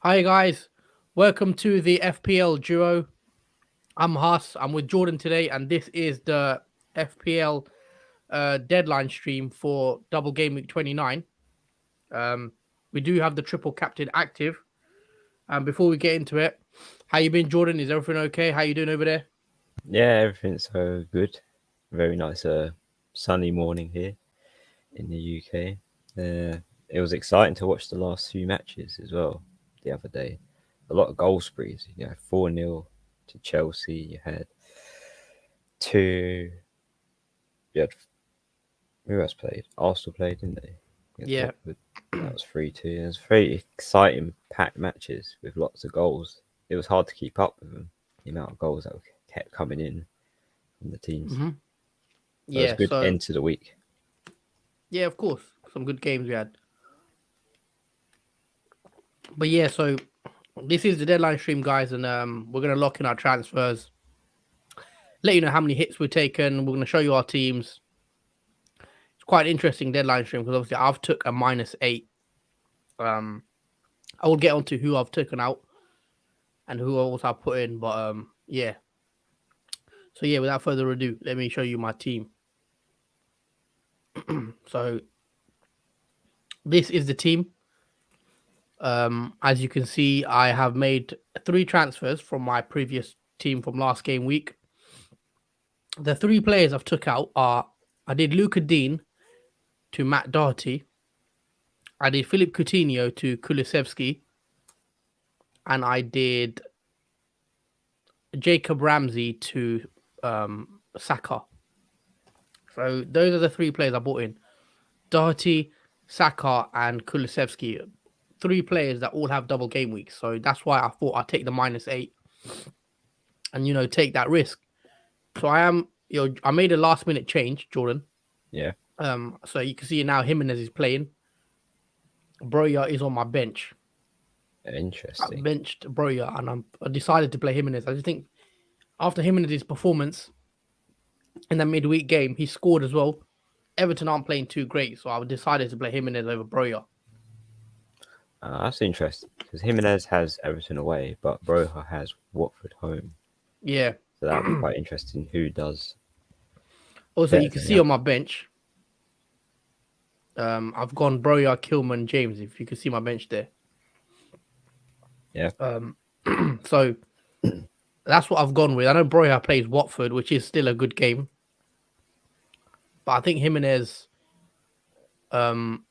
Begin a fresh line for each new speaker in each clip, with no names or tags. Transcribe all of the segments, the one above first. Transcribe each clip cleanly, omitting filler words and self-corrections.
Hi guys, welcome to the FPL Duo. I'm Haas. I'm with Jordan today, and this is the FPL deadline stream for Double Gameweek 29. Um, we do have the triple captain active. And before we get into it, how you been, Jordan? Is everything okay? How you doing over there?
Yeah, everything's good. Very nice sunny morning here in the UK. It was exciting to watch the last few matches as well the other day. A lot of goal sprees. 4-0 to Chelsea. You had two. You had who else played? Arsenal played, didn't they? Against
Yeah,
Watford. That was 3-2. It was very exciting, packed matches with lots of goals. It was hard to keep up with them. The amount of goals that kept coming in from the teams.
hmm
So it was a
yeah.
good
So
end to the week.
yeah, of course, some good games we had. But yeah, so this is the deadline stream, guys, and we're gonna lock in our transfers. Let you know how many hits we've taken. We're gonna show you our teams. It's quite an interesting deadline stream because obviously I've took a -8. Um, I will get onto who I've taken out and who else I've put in, but yeah. So yeah, without further ado, let me show you my team. So this is the team. As you can see, I have made 3 transfers from my previous team from last game week. The 3 players I've took out are I did Luca Dean to Matt Doherty, I did Philip Coutinho to Kulusevski, and I did Jacob Ramsey to Saka. So those are the 3 players I bought in: Doherty, Saka, and Kulusevski. 3 players that all have double game weeks. So that's why I thought I'd take the -8 and take that risk. So I made a last minute change, Jordan.
Yeah,
So you can see now Jimenez is playing. Broya is on my bench. I
interesting.
benched Broya and I decided to play Jimenez. I just think after Jimenez's performance in the midweek game, he scored as well. Everton aren't playing too great, so I decided to play Jimenez over Broya.
That's interesting because Jimenez has Everton away, but Broha has Watford home.
Yeah.
So that'll be quite interesting. Who does
Also,
better
you can
than the
see on
other?
my bench, I've gone Broya, Kilman, James. If you can see my bench there,
Yeah,
um, so that's what I've gone with. I know Broya plays Watford, which is still a good game, but I think um,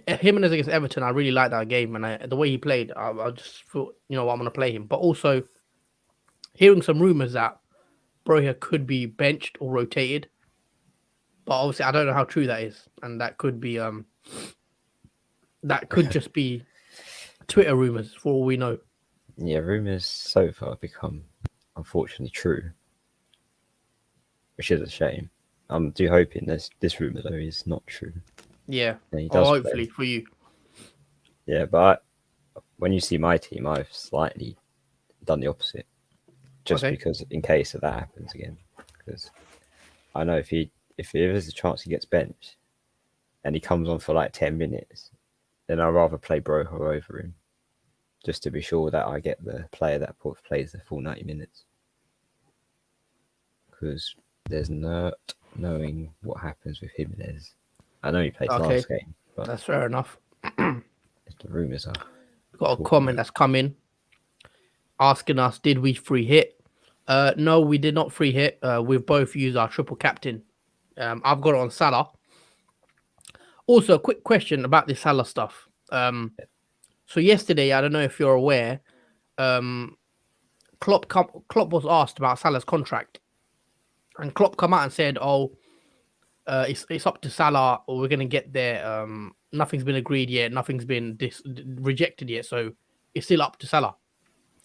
Jimenez against Everton, I really like that game, and the way he played, I just thought, what, I'm going to play him. But also, hearing some rumors that Broya could be benched or rotated, but obviously I don't know how true that is, and that could just be Twitter rumors for all we know.
yeah. Rumors so far become unfortunately true, which is a shame. I'm do hoping this rumor though is not true.
Yeah,
And he
or
does
hopefully
play.
for you.
Yeah, but when you see my team, I've slightly done the opposite, just
Okay.
because in case of that happens again. Because I know if there is a chance he gets benched and he comes on for like 10 minutes, then I'd rather play Broho over him, just to be sure that I get the player that plays the full 90 minutes. Because there's no knowing what happens with Jimenez. I know he played
Okay,
last game, but
that's fair enough. Got
if the rumours are
a
talking
comment
that,
that's come in asking us, did we free hit? No, we did not free hit. We've both used our triple captain. I've got it on Salah. Also, a quick question about this Salah stuff. So yesterday, I don't know if you're aware, um, Klopp was asked about Salah's contract, and Klopp come out and said, "Oh, it's up to Salah, or we're gonna get there. Nothing's been agreed yet. Nothing's been rejected yet. So it's still up to Salah."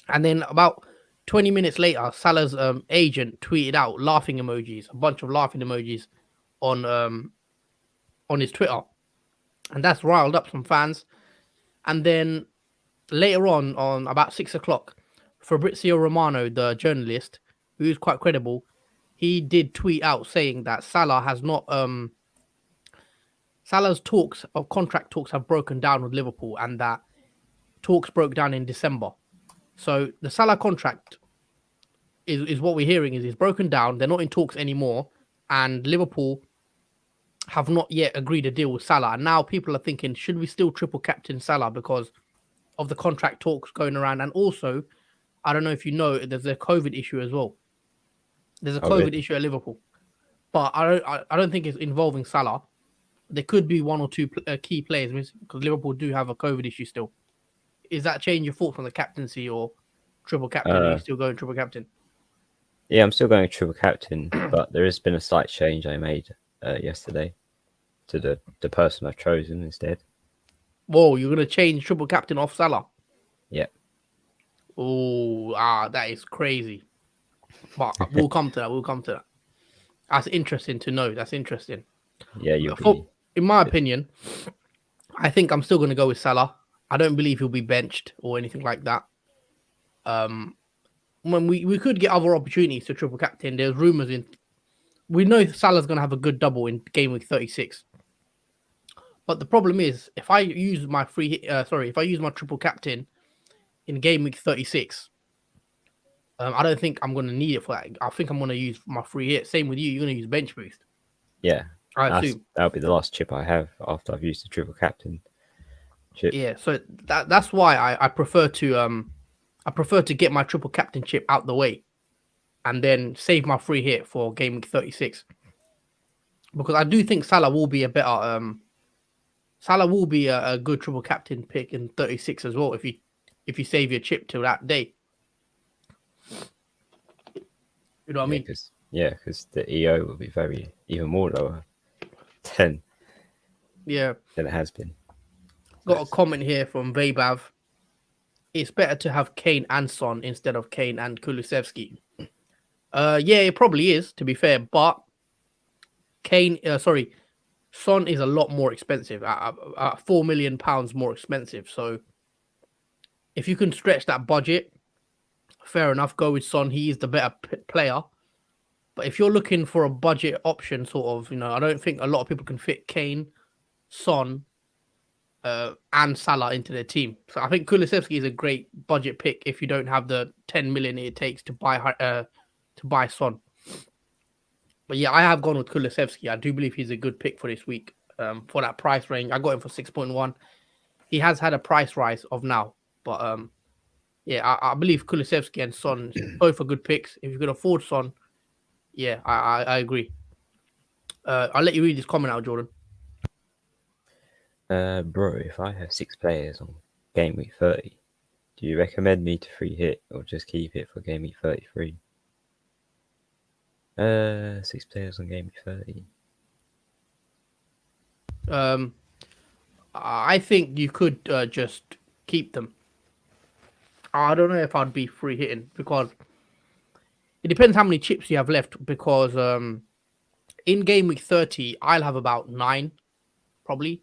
And then about 20 minutes later, Salah's agent tweeted out laughing emojis, a bunch of laughing emojis on um on his Twitter, and that's riled up some fans. And then later on about 6 o'clock, Fabrizio Romano, the journalist, who is quite credible, he did tweet out saying that Salah's talks of contract talks have broken down with Liverpool, and that talks broke down in December. So the Salah contract is what we're hearing is broken down. They're not in talks anymore, and Liverpool have not yet agreed a deal with Salah. And now people are thinking, should we still triple captain Salah because of the contract talks going around? And also, I don't know if you know, there's a COVID issue as well. There's a
Oh,
COVID
really?
issue at Liverpool, but I don't think it's involving Salah. There could be one or two key players because Liverpool do have a COVID issue still. Is that change your thoughts on the captaincy or triple captain? Are you
Uh,
still going triple captain?
yeah, I'm still going triple captain, but there has been a slight change I made yesterday to the person I've chosen instead.
Whoa, you're gonna change triple captain off Salah?
Yeah.
Oh, that is crazy. But we'll come to that. We'll come to that. That's interesting to know. That's interesting.
Yeah, you'll be.
In my opinion, I think I'm still going to go with Salah. I don't believe he'll be benched or anything like that. When we could get other opportunities to triple captain. There's rumors in. We know Salah's going to have a good double in game week 36. But the problem is, if I use my if I use my triple captain in game week 36, I don't think I'm going to need it for that. I think I'm going to use my free hit. Same with you. You're going to use bench boost.
Yeah.
I assume.
That'll be the last chip I have after I've used the triple captain chip.
Yeah, so that's why I prefer to get my triple captain chip out the way and then save my free hit for game week 36. Because I do think Salah will be a better a good triple captain pick in 36 as well if you save your chip till that day. You know what I mean?
Because the EO will be even more lower than it has been.
Got a comment here from Vabav. It's better to have Kane and Son instead of Kane and Kulusevski. Yeah, it probably is, to be fair, but Son is a lot more expensive, at £4 million more expensive. So if you can stretch that budget, fair enough, go with Son. He is the better player. But if you're looking for a budget option, sort of, I don't think a lot of people can fit Kane, Son, and Salah into their team. So I think Kulusevski is a great budget pick if you don't have the 10 million it takes to buy Son. But yeah, I have gone with Kulusevski. I do believe he's a good pick for this week. For that price range, I got him for 6.1. He has had a price rise of now, but yeah, I believe Kulusevski and Son both are good picks. If you can afford Son, yeah, I agree. I'll let you read this comment out, Jordan.
Bro, if I have 6 players on game week 30, do you recommend me to free hit or just keep it for game week 33? 6 players on game week 30.
I think you could just keep them. I don't know if I'd be free hitting because it depends how many chips you have left. Because in game week 30, I'll have about 9, probably.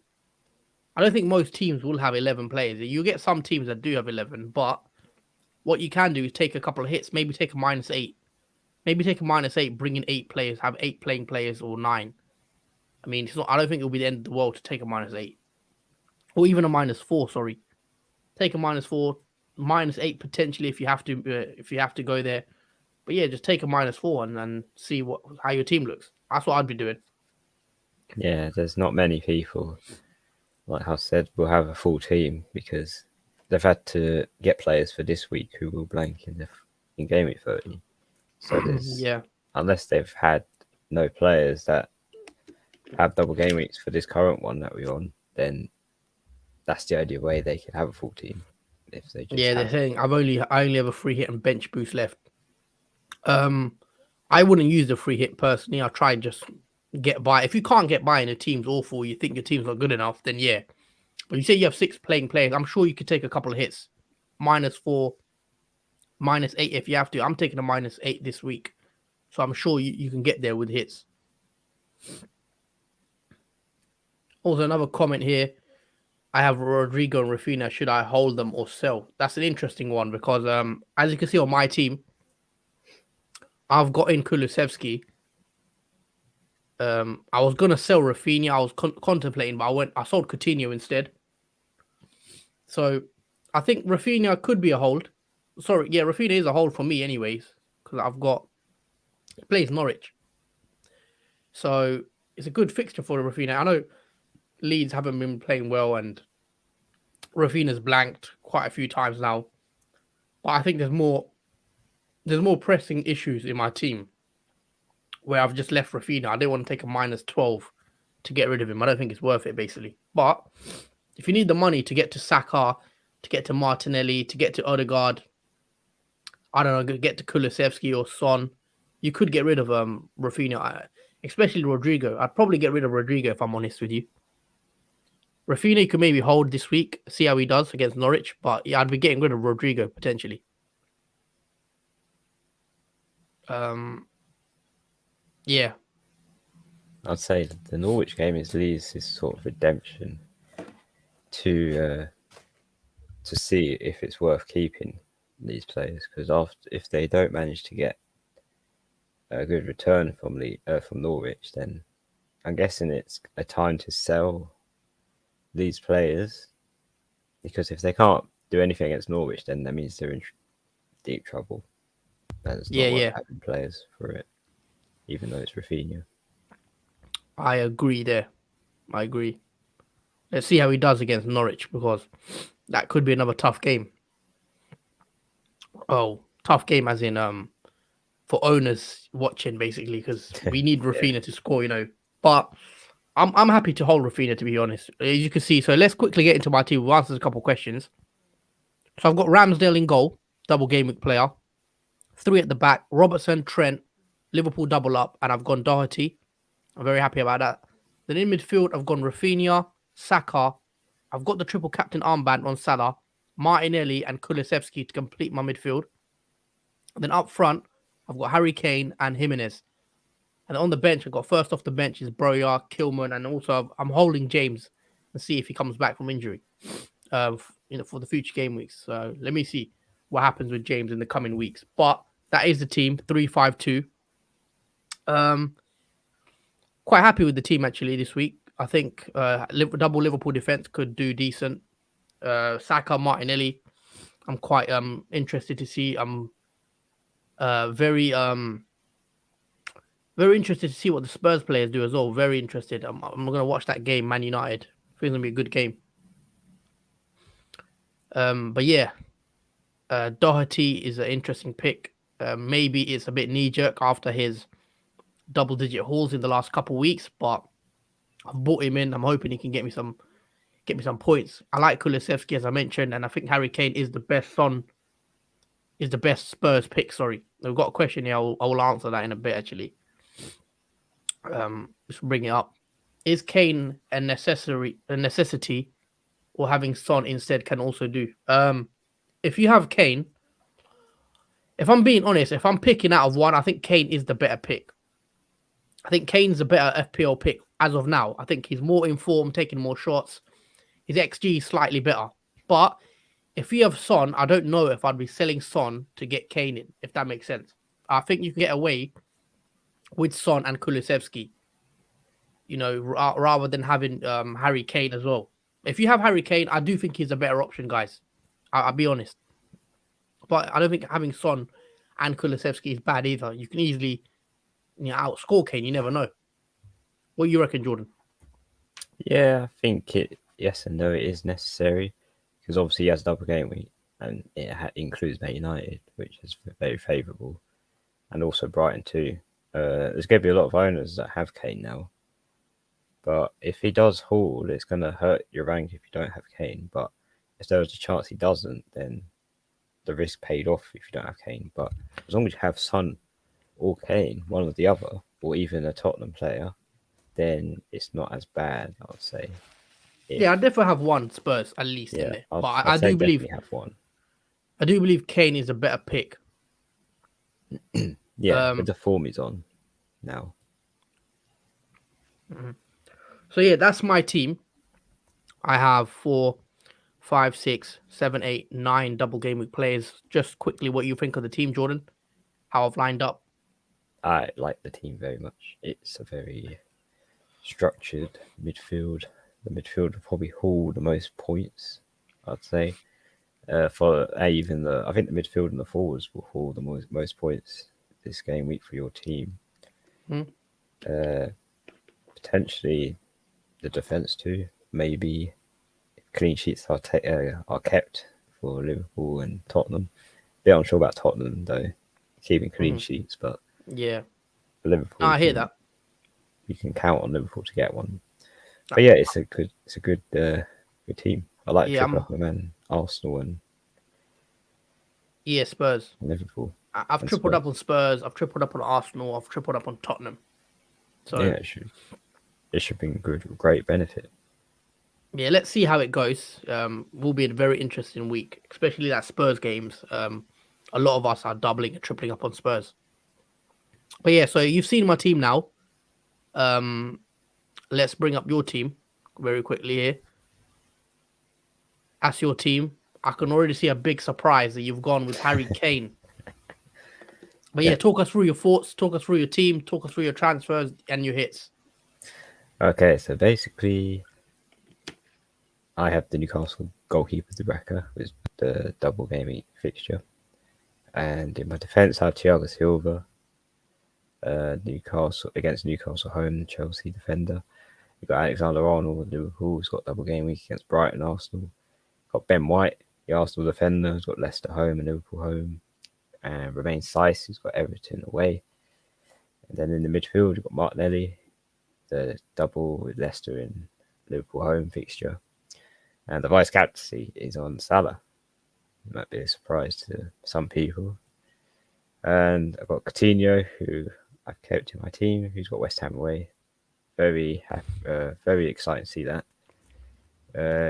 I don't think most teams will have 11 players. You get some teams that do have 11, but what you can do is take a couple of hits, maybe take a -8. Maybe take a -8, bring in 8 players, have 8 playing players or 9. I mean, it's not. I don't think it'll be the end of the world to take a -8. Or even a -4, sorry. Take a -4, -8 potentially if you have to go there. But yeah, just take a -4 and see how your team looks. That's what I'd be doing.
Yeah, there's not many people, like I said, will have a full team because they've had to get players for this week who will blank in game week 30. So there's unless they've had no players that have double game weeks for this current one that we're on, then that's the only way they can have a full team. If they just
they're saying I only have a free hit and bench boost left. I wouldn't use the free hit personally. I'll try and just get by. If you can't get by and the team's awful, you think your team's not good enough, then yeah. But you say you have 6 playing players, I'm sure you could take a couple of hits. -4, -8 if you have to. I'm taking a -8 this week. So I'm sure you can get there with hits. Also, another comment here. I have Rodrigo and Rafinha. Should I hold them or sell? That's an interesting one because as you can see on my team, I've got in Kulusevski. I was gonna sell Rafinha. I was contemplating, but I sold Coutinho instead. So I think Rafinha could be a hold. Sorry, yeah, Rafinha is a hold for me, anyways, because he plays Norwich, so it's a good fixture for Rafinha. I know Leeds haven't been playing well, and Rafinha's blanked quite a few times now, but I think there's more pressing issues in my team where I've just left Rafinha. I didn't want to take a -12 to get rid of him. I don't think it's worth it, basically. But if you need the money to get to Saka, to get to Martinelli, to get to Odegaard, I don't know, get to Kulusevski or Son, you could get rid of Rafinha, especially Rodrigo. I'd probably get rid of Rodrigo if I'm honest with you. Rafinha you could maybe hold this week, see how he does against Norwich, but yeah, I'd be getting rid of Rodrigo potentially. Yeah,
I'd say the Norwich game is Leeds' sort of redemption to see if it's worth keeping these players, because if they don't manage to get a good return from Norwich, then I'm guessing it's a time to sell these players, because if they can't do anything against Norwich, then that means they're in deep trouble. And it's not worth having players for it, even though it's Rafinha.
I agree there. I agree. Let's see how he does against Norwich, because that could be another tough game. Oh, tough game as in for owners watching, basically, because we need Rafinha to score, But I'm happy to hold Rafinha, to be honest. As you can see, so let's quickly get into my team. We'll answer a couple of questions. So I've got Ramsdale in goal, double game week player. 3 at the back, Robertson, Trent, Liverpool double up, and I've gone Doherty. I'm very happy about that. Then in midfield, I've gone Rafinha, Saka. I've got the triple captain armband on Salah, Martinelli, and Kulusevski to complete my midfield. And then up front, I've got Harry Kane and Jimenez. And on the bench, I've got first off the bench is Broya, Kilman, and also I'm holding James and see if he comes back from injury for the future game weeks. So let me see what happens with James in the coming weeks. But that is the team, 3-5-2. Quite happy with the team, actually, this week. I think double Liverpool defense could do decent. Saka, Martinelli, I'm quite interested to see. I'm very interested to see what the Spurs players do as well. Very interested. I'm going to watch that game, Man United. I think it's going to be a good game. But yeah, Doherty is an interesting pick. Maybe it's a bit knee-jerk after his double-digit hauls in the last couple of weeks, but I've bought him in. I'm hoping he can get me some points. I like Kulusevski, as I mentioned, and I think Harry Kane is the best Spurs pick. Sorry, we've got a question here. I will answer that in a bit, actually. Let's bring it up. Is Kane a necessity, or having Son instead can also do? If you have Kane, if I'm being honest, if I'm picking out of one, I think Kane is the better pick. I think Kane's a better FPL pick as of now. I think he's more informed, taking more shots. His XG is slightly better. But if you have Son, I don't know if I'd be selling Son to get Kane in, if that makes sense. I think you can get away with Son and Kulusevski, rather than having Harry Kane as well. If you have Harry Kane, I do think he's a better option, guys. I'll be honest. But I don't think having Son and Kulusevski is bad either. You can easily outscore Kane. You never know. What do you reckon, Jordan?
Yeah, I think yes and no, it is necessary, because obviously he has double game week, and it includes Man United, which is very favourable, and also Brighton too. There's going to be a lot of owners that have Kane now, but if he does haul, it's going to hurt your rank if you don't have Kane. But if there was a chance he doesn't, then the risk paid off if you don't have Kane. But as long as you have Son or Kane, one or the other, or even a Tottenham player, then it's not as bad, I would say.
Yeah, I definitely have one Spurs at least in there. But I do believe
have one.
I do believe Kane is a better pick.
Yeah, with the form he's on now.
So yeah, that's my team. I have 4, 5, 6, 7, 8, 9 double game week players. Just quickly, what you think of the team, Jordan? How I've lined up?
I like the team very much. It's a very structured midfield. The midfield will probably haul the most points, I'd say. For even I think the midfield and the forwards will haul the most points this game week for your team.
Hmm.
Potentially the defense too. Maybe clean sheets are kept for Liverpool and Tottenham. Bit unsure about Tottenham though, keeping clean sheets, but
Yeah,
for Liverpool
I hear that.
you can count on Liverpool to get one. But yeah, it's a good team. I like
Yeah,
triple up on man Arsenal and
Spurs.
Liverpool.
I've
And
tripled
Spurs.
up on Spurs. I've tripled up on Arsenal. I've tripled up on Tottenham. So
Yeah, it should bring great benefit.
yeah, let's see how it goes. Will be a very interesting week, especially that Spurs games. A lot of us are doubling and tripling up on Spurs. But yeah, so you've seen my team now. Let's bring up your team very quickly here. As your team, I can already see a big surprise that you've gone with Harry Kane. But yeah, talk us through your thoughts, talk us through your team, talk us through your transfers and your hits.
Okay, so basically, I have the Newcastle goalkeeper Dubravka with the double Gameweek fixture, and in my defence, I have Thiago Silva. Newcastle home, Chelsea defender. We've got Alexander Arnold with Liverpool, who's got double Gameweek against Brighton, Arsenal. Got Ben White, the Arsenal defender, who's got Leicester home and Liverpool home. And Romain Saiss, who's got Everton away. And then in the midfield, you've got Martinelli, the double with Leicester and Liverpool home fixture. And the vice captaincy is on Salah. It might be a surprise to some people. And I've got Coutinho, who I've kept in my team, who's got West Ham away. Very happy, very exciting to see that.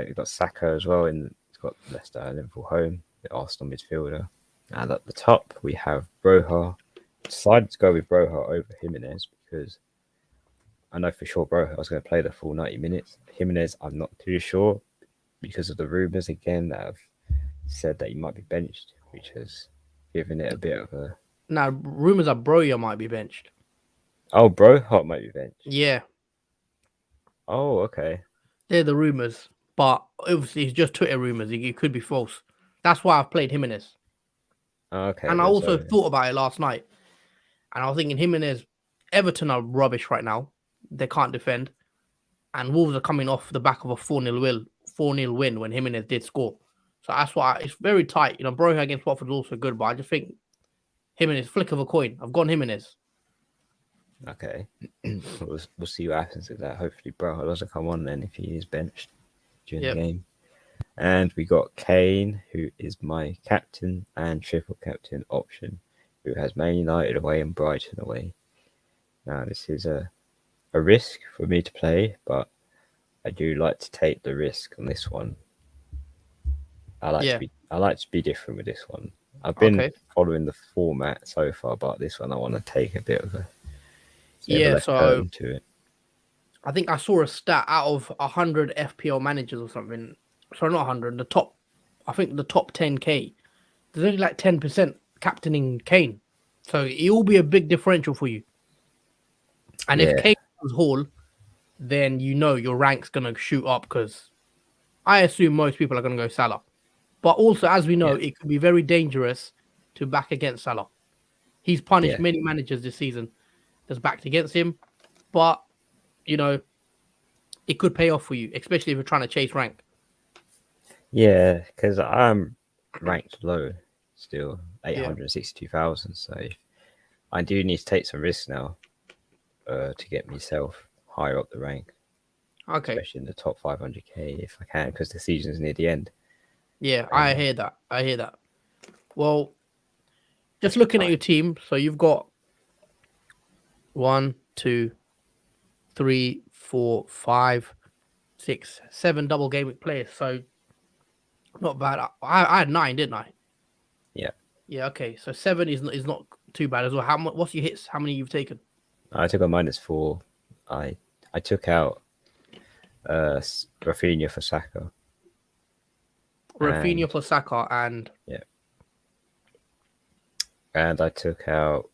You've got Saka as well, and he's got Leicester and Liverpool home, the Arsenal midfielder. And at the top, we have Broha. Decided to go with Broha over Jimenez because I know for sure Broha was going to play the full 90 minutes. Jimenez, I'm not too sure because of the rumours again that have said that he might be benched, which has given it a bit of a...
Now, rumours are Broya might be benched.
Oh, Broha might be benched.
Yeah.
Oh, okay.
They're the rumours. But obviously, it's just Twitter rumours. It could be false. That's why I've played Jimenez.
Okay.
And I also thought about it last night. And I was thinking Jimenez, Everton are rubbish right now. They can't defend. And Wolves are coming off the back of a 4-0 win when Jimenez did score. So that's why it's very tight. Broja against Watford is also good, but I just think Jimenez, flick of a coin. I've gone Jimenez.
Okay. we'll see what happens with that. Hopefully Broha doesn't come on then if he is benched during the game. And we got Kane, who is my captain and triple captain option, who has Man United away and Brighton away. Now, this is a risk for me to play, but I do like to take the risk on this one. I like to be different with this one. I've been following the format so far, but this one I want to take a bit of a turn to it.
I think I saw a stat out of 100 FPL managers or something. Sorry, not 100. I think the top 10k. There's only like 10% captaining Kane, so it will be a big differential for you. And if Kane goes Hall, then your rank's gonna shoot up because I assume most people are gonna go Salah. But also, as we know, it could be very dangerous to back against Salah. He's punished many managers this season that's backed against him, but it could pay off for you, especially if you're trying to chase rank.
Yeah, because I'm ranked low still, 862,000. So I do need to take some risks now to get myself higher up the rank.
Okay.
Especially in the top 500k if I can, because the season's near the end.
Yeah, I hear that. Well, just looking at your team, so you've got 1, 2, 3, 4, 5, 6, 7 double game week players. So not bad. I had 9, didn't I?
Yeah.
Yeah. Okay. So 7 is not too bad as well. What's your hits? How many you've taken?
I took a -4. I took out Rafinha for Saka.
Rafinha for Saka and
I took out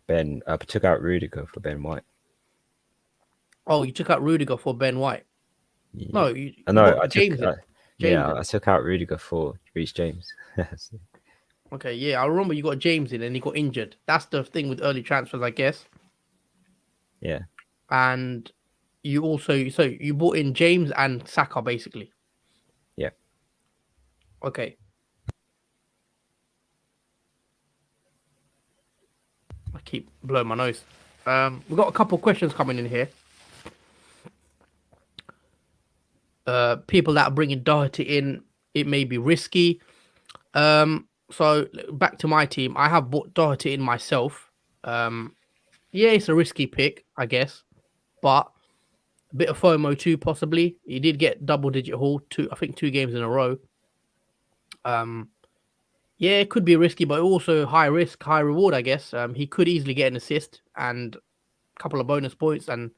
Rudiger for Ben White.
Oh, you took out Rudiger for Ben White.
Yeah.
No,
I
James
Yeah,
in.
I took out Rudiger for Reece James.
Okay, yeah, I remember you got James in and he got injured. That's the thing with early transfers, I guess.
Yeah,
And you also so you bought in James and Saka basically.
yeah.
Okay, I keep blowing my nose. We've got a couple of questions coming in here. People that are bringing Doherty in, it may be risky. So back to my team, I have bought Doherty in myself. Yeah, it's a risky pick, I guess, but a bit of FOMO too, possibly. He did get double-digit haul I think 2 games in a row. Um, yeah, it could be risky, but also high risk, high reward, I guess. He could easily get an assist and a couple of bonus points and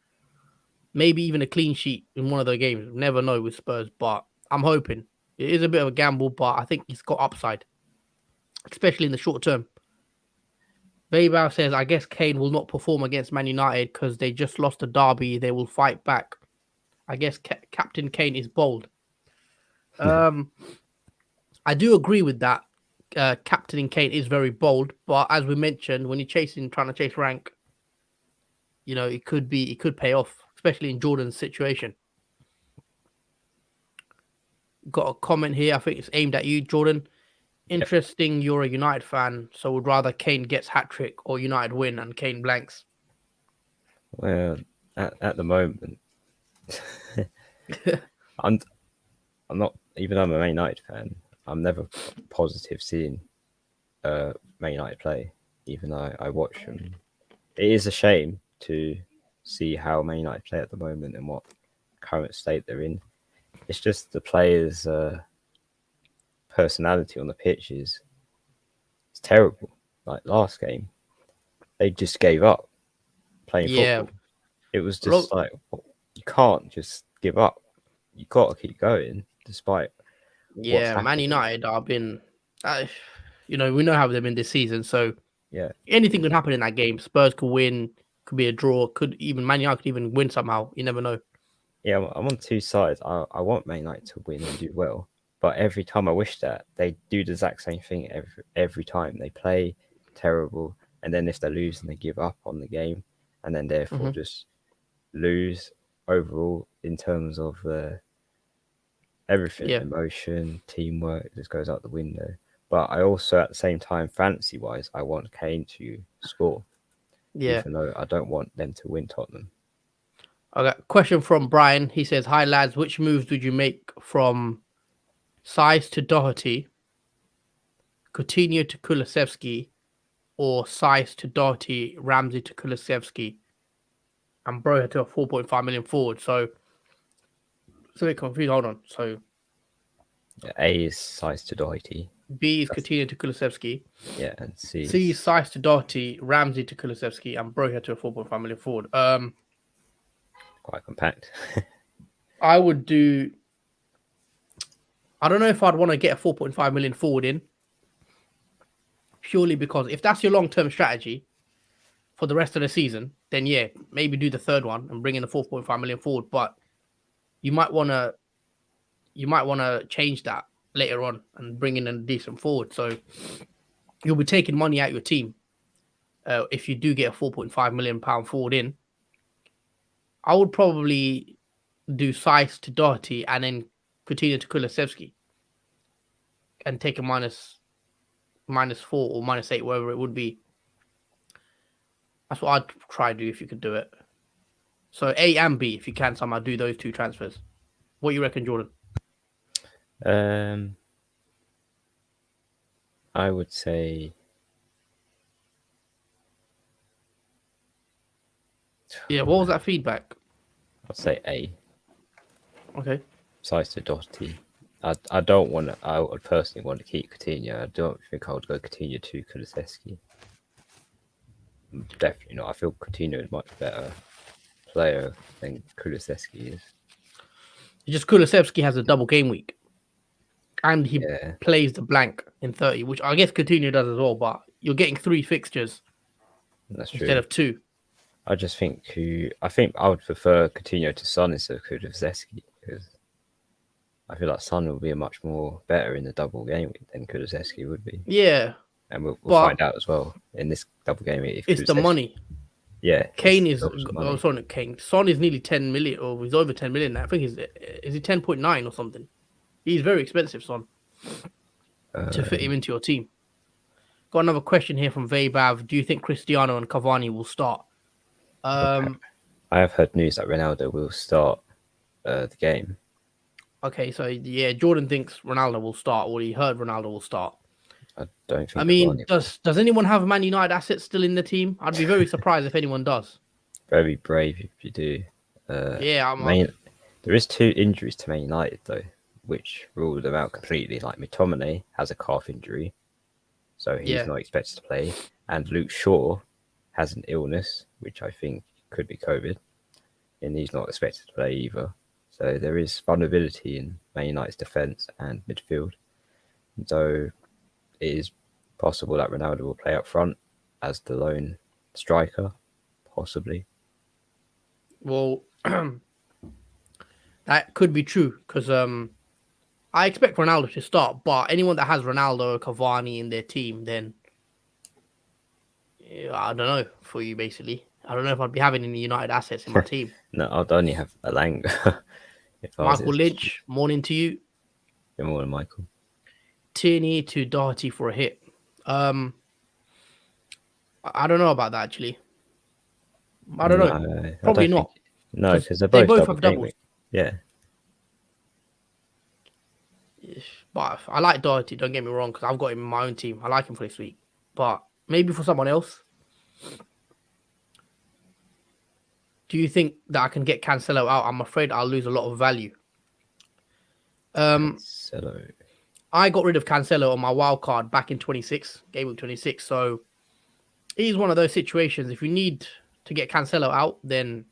maybe even a clean sheet in one of the games. Never know with Spurs, but I'm hoping. It is a bit of a gamble, but I think he's got upside, especially in the short term. Weibao says, I guess Kane will not perform against Man United because they just lost a derby. They will fight back. I guess Captain Kane is bold. Um, I do agree with that. Captaining Kane is very bold, but as we mentioned, when you're trying to chase rank, it could pay off, especially in Jordan's situation. Got a comment here. I think it's aimed at you, Jordan.
Yep.
Interesting. You're a United fan, so would rather Kane gets hat trick or United win and Kane blanks.
Well, at the moment, I'm not, even though I'm a Man United fan, I'm never positive seeing Man United play, even though I watch them. It is a shame to see how Man United play at the moment and what current state they're in. It's just the players' personality on the pitch is it's terrible. Like last game, they just gave up playing
Yeah,
football. It was
look,
just like, you can't just give up. You got to keep going despite what's
yeah, Man
happening.
United have been, we know how they've been this season, so
Yeah,
anything could happen in that game. Spurs could win, could be a draw, could even Man United could even win somehow. You never know.
yeah. I'm on two sides. I want Man United to win and do well, but every time I wish that they do the exact same thing every time. They play terrible, and then if they lose, and they give up on the game, and then therefore
Hmm.
just lose overall in terms of everything,
Yeah,
emotion, teamwork just goes out the window. But I also, at the same time, fantasy wise, I want Kane to score,
yeah.
even though I don't want them to win Tottenham.
Okay, question from Brian. He says, "Hi lads, which moves would you make from Size to Doherty, Coutinho to Kulusevski, or Size to Doherty, Ramsey to Kulusevski, and Broja to a 4.5 million forward?" So it's a bit confused. Hold on. So
A is size to Doherty.
B is
That's,
Coutinho to Kulusevski.
yeah, and C
C
is
is Size to Doherty, Ramsey to Kulusevski, and Broja to a 4.5 million forward.
quite compact.
I would do. I don't know if I'd want to get a 4.5 million forward in, purely because if that's your long term strategy for the rest of the season, then yeah, maybe do the third one and bring in a 4.5 million forward. But you might want to change that later on and bring in a decent forward. So you'll be taking money out of your team if you do get a 4.5 million pound forward in. I would probably do Sice to Doherty and then Coutinho to Kulusevski and take a -4 or -8, wherever it would be. That's what I'd try to do if you could do it. So A and B, if you can somehow do those two transfers. What you reckon, Jordan?
um, I would say
Yeah, what was that feedback?
I'd say A,
Okay.
size to Doherty. I don't want to. I would personally want to keep Coutinho. I don't think I would go Coutinho to Kulusevski. Definitely not. I feel Coutinho is much better player than Kulusevski is.
It's just Kulusevski has a double game week. And he
Yeah,
plays the blank in 30, which I guess Coutinho does as well, but you're getting 3 fixtures
that's
instead
true.
of 2.
I just think I would prefer Coutinho to Son instead of Kulusevski because I feel like Son will be a much more better in the double game week than Kulusevski would be.
Yeah,
And we'll
but
find out as well in this double game week if
it's the
Kulusevski.
money.
Yeah,
Kane
it's
is
lots of money.
sorry, not Kane. Son is nearly 10 million, or he's over 10 million now. I think is he 10.9 or something. He's very expensive, Son, to fit him into your team. Got another question here from Vabav. Do you think Cristiano and Cavani will start?
I have heard news that Ronaldo will start the game.
Okay, so yeah, Jordan thinks Ronaldo will start, or he heard Ronaldo will start.
I don't think.
I mean, does anyone have Man United assets still in the team? I'd be very surprised if anyone does.
Very brave if you do.
Yeah,
there is 2 injuries to Man United though, which ruled them out completely. Like McTominay has a calf injury, so he's not expected to play, and Luke Shaw has an illness, which I think could be COVID, and he's not expected to play either. So there is vulnerability in Man United's defence and midfield. So it is possible that Ronaldo will play up front as the lone striker, possibly.
Well, that could be true because I expect Ronaldo to start, but anyone that has Ronaldo or Cavani in their team, then I don't know for you. Basically, I don't know if I'd be having any United assets in my team.
No, I'd only have Alanga.
Michael Lynch, morning to you.
Good morning, Michael.
Tierney to Doherty for a hit. I don't know about that actually. I don't know. Probably not.
No, because they both have doubles. Yeah.
But I like Doherty, don't get me wrong, because I've got him in my own team. I like him for this week. But maybe for someone else. Do you think that I can get Cancelo out? I'm afraid I'll lose a lot of value.
Cancelo.
I got rid of Cancelo on my wild card back in 26, game week 26. So he's one of those situations. If you need to get Cancelo out, then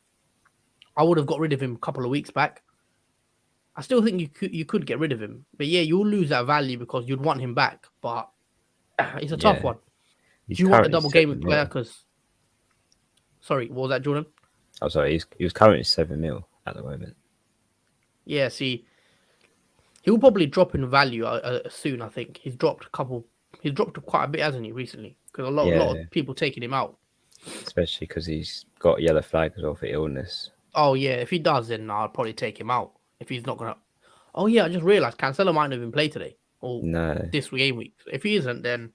I would have got rid of him a couple of weeks back. I still think you could get rid of him. But yeah, you'll lose that value because you'd want him back. But it's a tough one. Do you want a double game player? Because sorry, what was that, Jordan?
Oh, sorry. He was currently 7 mil at the moment.
Yeah, see, he'll probably drop in value soon. I think he's dropped quite a bit, hasn't he, recently? Because a lot of people taking him out.
Especially because he's got a yellow flag as well for illness.
Oh yeah, if he does, then I'll probably take him out. If he's not gonna. Oh yeah, I just realized Cancelo might not even play today or this game week. If he isn't, then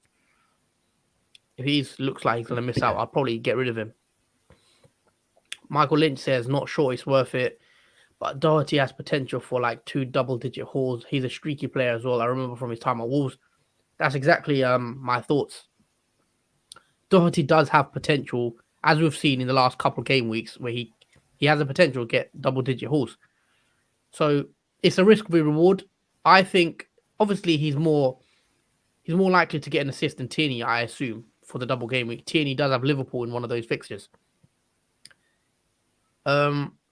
if he looks like he's gonna miss out, I'll probably get rid of him. Michael Lynch says not sure it's worth it, but Doherty has potential for like 2 double-digit hauls. He's a streaky player as well. I remember from his time at Wolves. That's exactly my thoughts. Doherty does have potential, as we've seen in the last couple of game weeks, where he has a potential to get double-digit hauls. So it's a risk with reward. I think obviously he's more likely to get an assist than Tierney, I assume, for the double game week. Tierney does have Liverpool in one of those fixtures.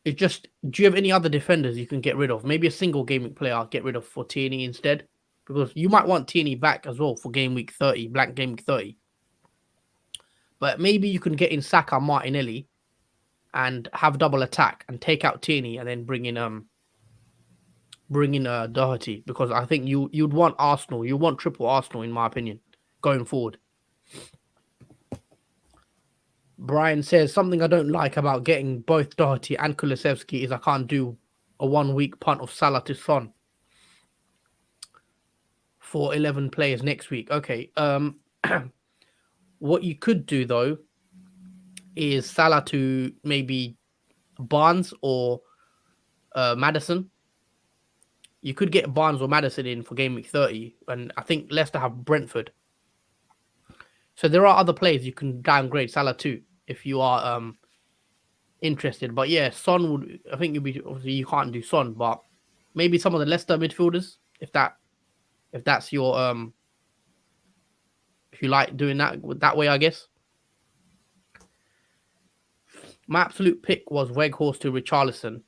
It's just, do you have any other defenders you can get rid of? Maybe a single game week player I'll get rid of for Tierney instead, because you might want Tierney back as well for game week 30, blank game week 30. But maybe you can get in Saka, Martinelli, and have double attack and take out Tierney and then bring in Doherty, because I think you'd want Arsenal. You want triple Arsenal, in my opinion, going forward. Brian says, something I don't like about getting both Doherty and Kulusevski is I can't do a 1 week punt of Salah to Son for 11 players next week. Okay. What you could do, though, is Salah to maybe Barnes or Maddison. You could get Barnes or Maddison in for game week 30, and I think Leicester have Brentford. So there are other players you can downgrade Salah to if you are interested. But yeah, Son would. I think obviously you can't do Son, but maybe some of the Leicester midfielders, if that's your if you like doing that way, I guess. My absolute pick was Weghorst to Richarlison,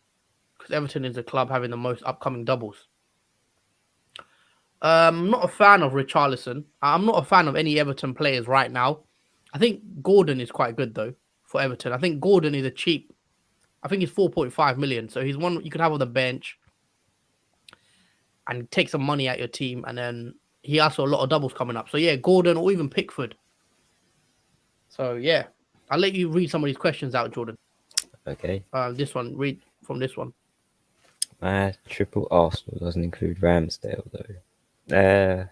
because Everton is the club having the most upcoming doubles. I'm not a fan of Richarlison. I'm not a fan of any Everton players right now. I think Gordon is quite good, though, for Everton. I think Gordon is a cheap. I think he's 4.5 million. So he's one you could have on the bench. and take some money out your team, and then he has a lot of doubles coming up. So yeah, Gordon or even Pickford. So yeah, I'll let you read some of these questions out, Jordan.
Okay.
This one, read from this one.
My triple Arsenal doesn't include Ramsdale though.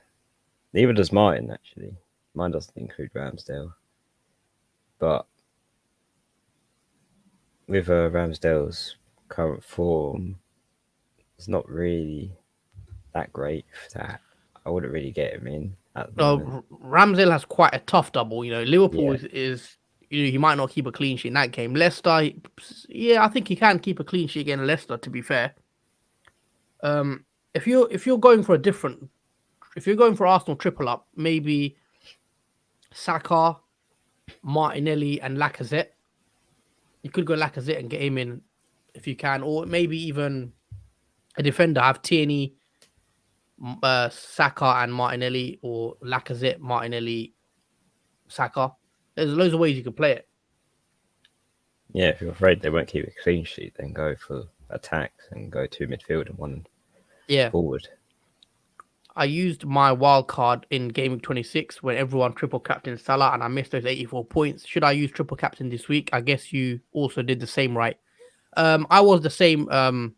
Neither does mine actually. Mine doesn't include Ramsdale. But with Ramsdale's current form, it's not really that great that I wouldn't really get him in at the moment.
Ramsdale has quite a tough double. You know, Liverpool
Yeah.
is you know, he might not keep a clean sheet in that game. Leicester, yeah, I think he can keep a clean sheet against Leicester. To be fair, if you're going for a different, if you're going for Arsenal triple up, maybe Saka, Martinelli, and Lacazette. You could go Lacazette and get him in if you can, or maybe even a defender. Have Tierney, Saka, and Martinelli, or Lacazette, Martinelli, Saka. There's loads of ways you can play it.
Yeah, if you're afraid they won't keep a clean sheet, then go for attacks and go to midfield and one forward.
I used my wild card in Game Week 26 when everyone triple captain Salah and I missed those 84 points. Should I use triple captain this week? I guess you also did the same, right? I was the same. I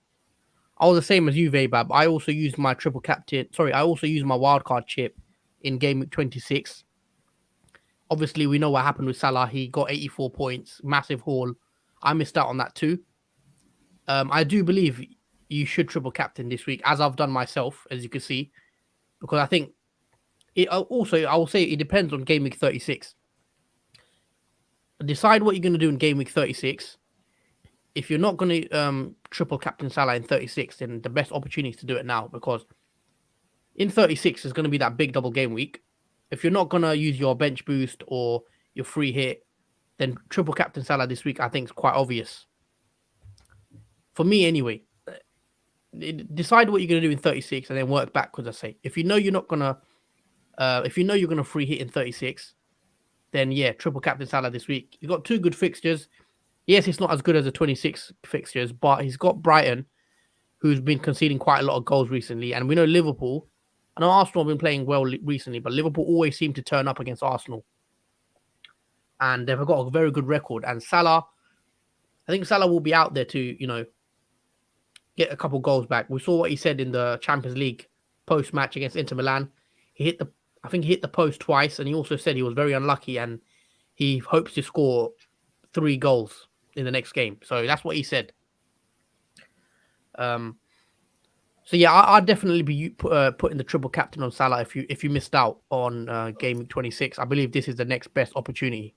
was the same as you, Vabab. I also used my triple captain. Sorry, I also used my wild card chip in Game Week 26. Obviously, we know what happened with Salah. He got 84 points, massive haul. I missed out on that too. I do believe you should triple captain this week, as I've done myself, as you can see, because I think it also, I will say it depends on Game Week 36. Decide what you're going to do in Game Week 36. If you're not going to triple captain Salah in 36, then the best opportunity is to do it now, because in 36 is going to be that big double game week. If you're not going to use your bench boost or your free hit, then triple captain Salah this week I think is quite obvious. For me anyway. Decide what you're going to do in 36 and then work backwards, I say. If you know you're not going to if you know you're going to free hit in 36, then yeah, triple captain Salah this week. He's got two good fixtures. Yes, it's not as good as the 26 fixtures, but he's got Brighton, who's been conceding quite a lot of goals recently. And we know Liverpool. I know Arsenal have been playing well recently, but Liverpool always seem to turn up against Arsenal. And they've got a very good record. And Salah, I think Salah will be out there to, you know, get a couple goals back. We saw what he said in the Champions League post-match against Inter Milan. I think he hit the post twice, and he also said he was very unlucky and he hopes to score 3 goals in the next game. So that's what he said. So yeah, I'd definitely be putting the triple captain on Salah if you missed out on game 26. I believe this is the next best opportunity.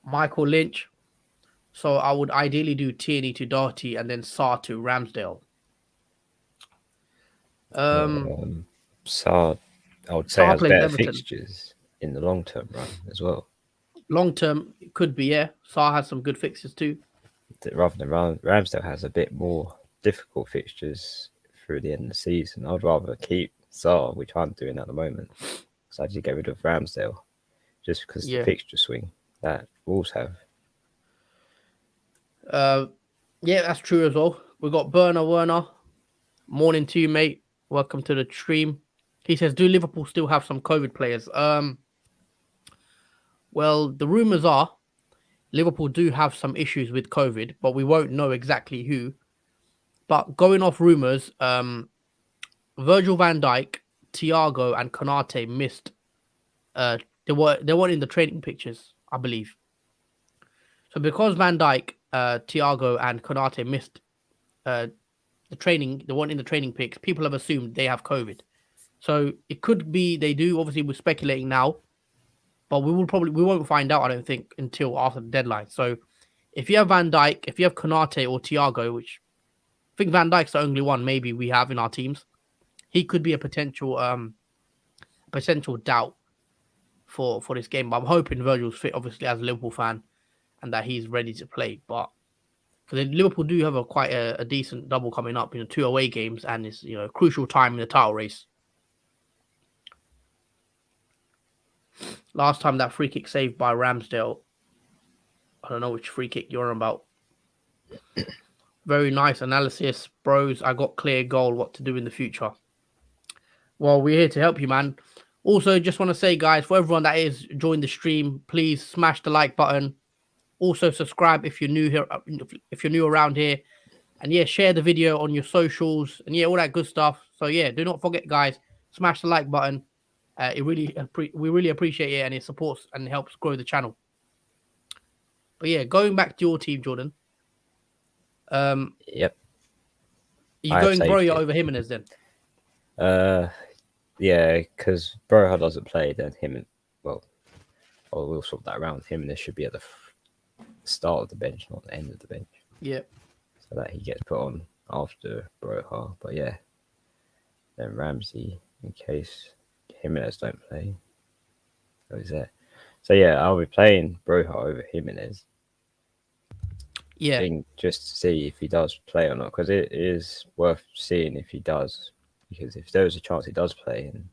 Michael Lynch. So I would ideally do Tierney to Doherty and then Sarr to Ramsdale.
Sarr, I would say,
Sarr
has
plays
better
Everton.
fixtures in the long term run as well.
Long term, it could be, yeah. Sarr has some good fixtures too.
Rather than Ramsdale has a bit more difficult fixtures through the end of the season. I'd rather keep Sarr, which I'm doing at the moment. So I just get rid of Ramsdale just because the fixture swing that Wolves have.
Yeah, that's true as well. We've got Burner Werner. Morning to you, mate. Welcome to the stream. He says, do Liverpool still have some COVID players? Well, the rumours are Liverpool do have some issues with COVID, but we won't know exactly who. But going off rumours, Virgil van Dijk, Thiago, and Konate missed. They weren't in the training pictures, I believe. So because Van Dijk, Thiago, and Konate missed the training, they weren't in the training pics, people have assumed they have COVID. So it could be they do. Obviously, we're speculating now, but we won't find out, I don't think, until after the deadline. So if you have Van Dijk, if you have Konate or Thiago, which I think Van Dijk's the only one maybe we have in our teams, he could be a potential doubt for this game. But I'm hoping Virgil's fit, obviously, as a Liverpool fan, and that he's ready to play. But because Liverpool do have quite a decent double coming up, 2 away games, and it's a crucial time in the title race. Last time that free kick saved by Ramsdale, I don't know which free kick you're on about. Very nice analysis, bros. I got clear goal what to do in the future. Well, we're here to help you, man. Also, just want to say, guys, for everyone that is joined the stream, please smash the like button. Also, subscribe if you're new here, if you're new around here, and yeah, share the video on your socials, and yeah, all that good stuff. So yeah, do not forget, guys, smash the like button. We really appreciate it, and it supports and helps grow the channel. But yeah, going back to your team, Jordan.
Yep.
Are you
I have
going
saved
Broja
it.
over Jimenez then?
Yeah, because Broha doesn't play, then we'll sort that around. Jimenez should be at the start of the bench, not the end of the bench.
Yeah.
So that he gets put on after Broha. But yeah, then Ramsey in case Jimenez don't play. So he's there. So yeah, I'll be playing Broha over Jimenez.
Yeah.
Just to see if he does play or not, because it is worth seeing if he does. Because if there is a chance he does play and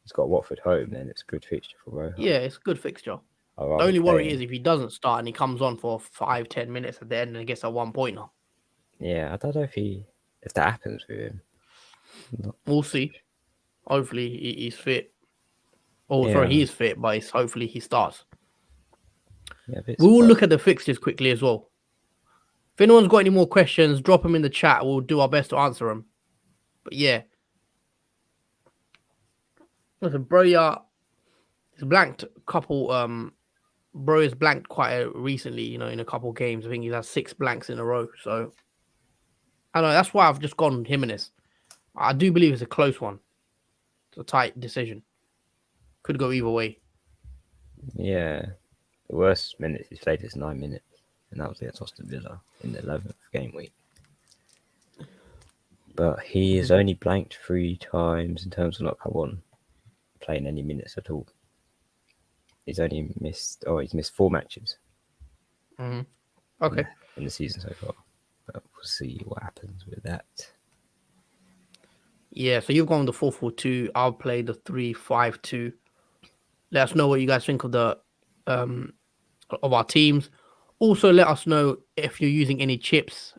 he's got Watford home, then it's a good fixture for Broha.
Yeah, it's a good fixture. The only worry is if he doesn't start and he comes on for 5-10 minutes at the end and gets a 1 pointer.
Yeah, I don't know if that happens with him.
We'll see. Hopefully he's fit. Oh, sorry, he is fit, but hopefully he starts.
Yeah,
we will look at the fixtures quickly as well. If anyone's got any more questions, drop them in the chat. We'll do our best to answer them. But yeah. Listen, Broja is blanked a couple. Bro is blanked quite recently, in a couple games. I think he's had 6 blanks in a row. So I don't know. That's why I've just gone Jimenez. I do believe it's a close one. It's a tight decision. Could go either way.
Yeah. The worst minutes he's played is 9 minutes. And that was against Aston Villa in the 11th game week. But he is only blanked 3 times in terms of not come on playing any minutes at all. He's only missed 4 matches.
Mm-hmm. Okay.
In the season so far. But we'll see what happens with that.
Yeah, so you've gone the 4-4-2. I'll play the 3-5-2. Let us know what you guys think of the of our teams. Also, let us know if you're using any chips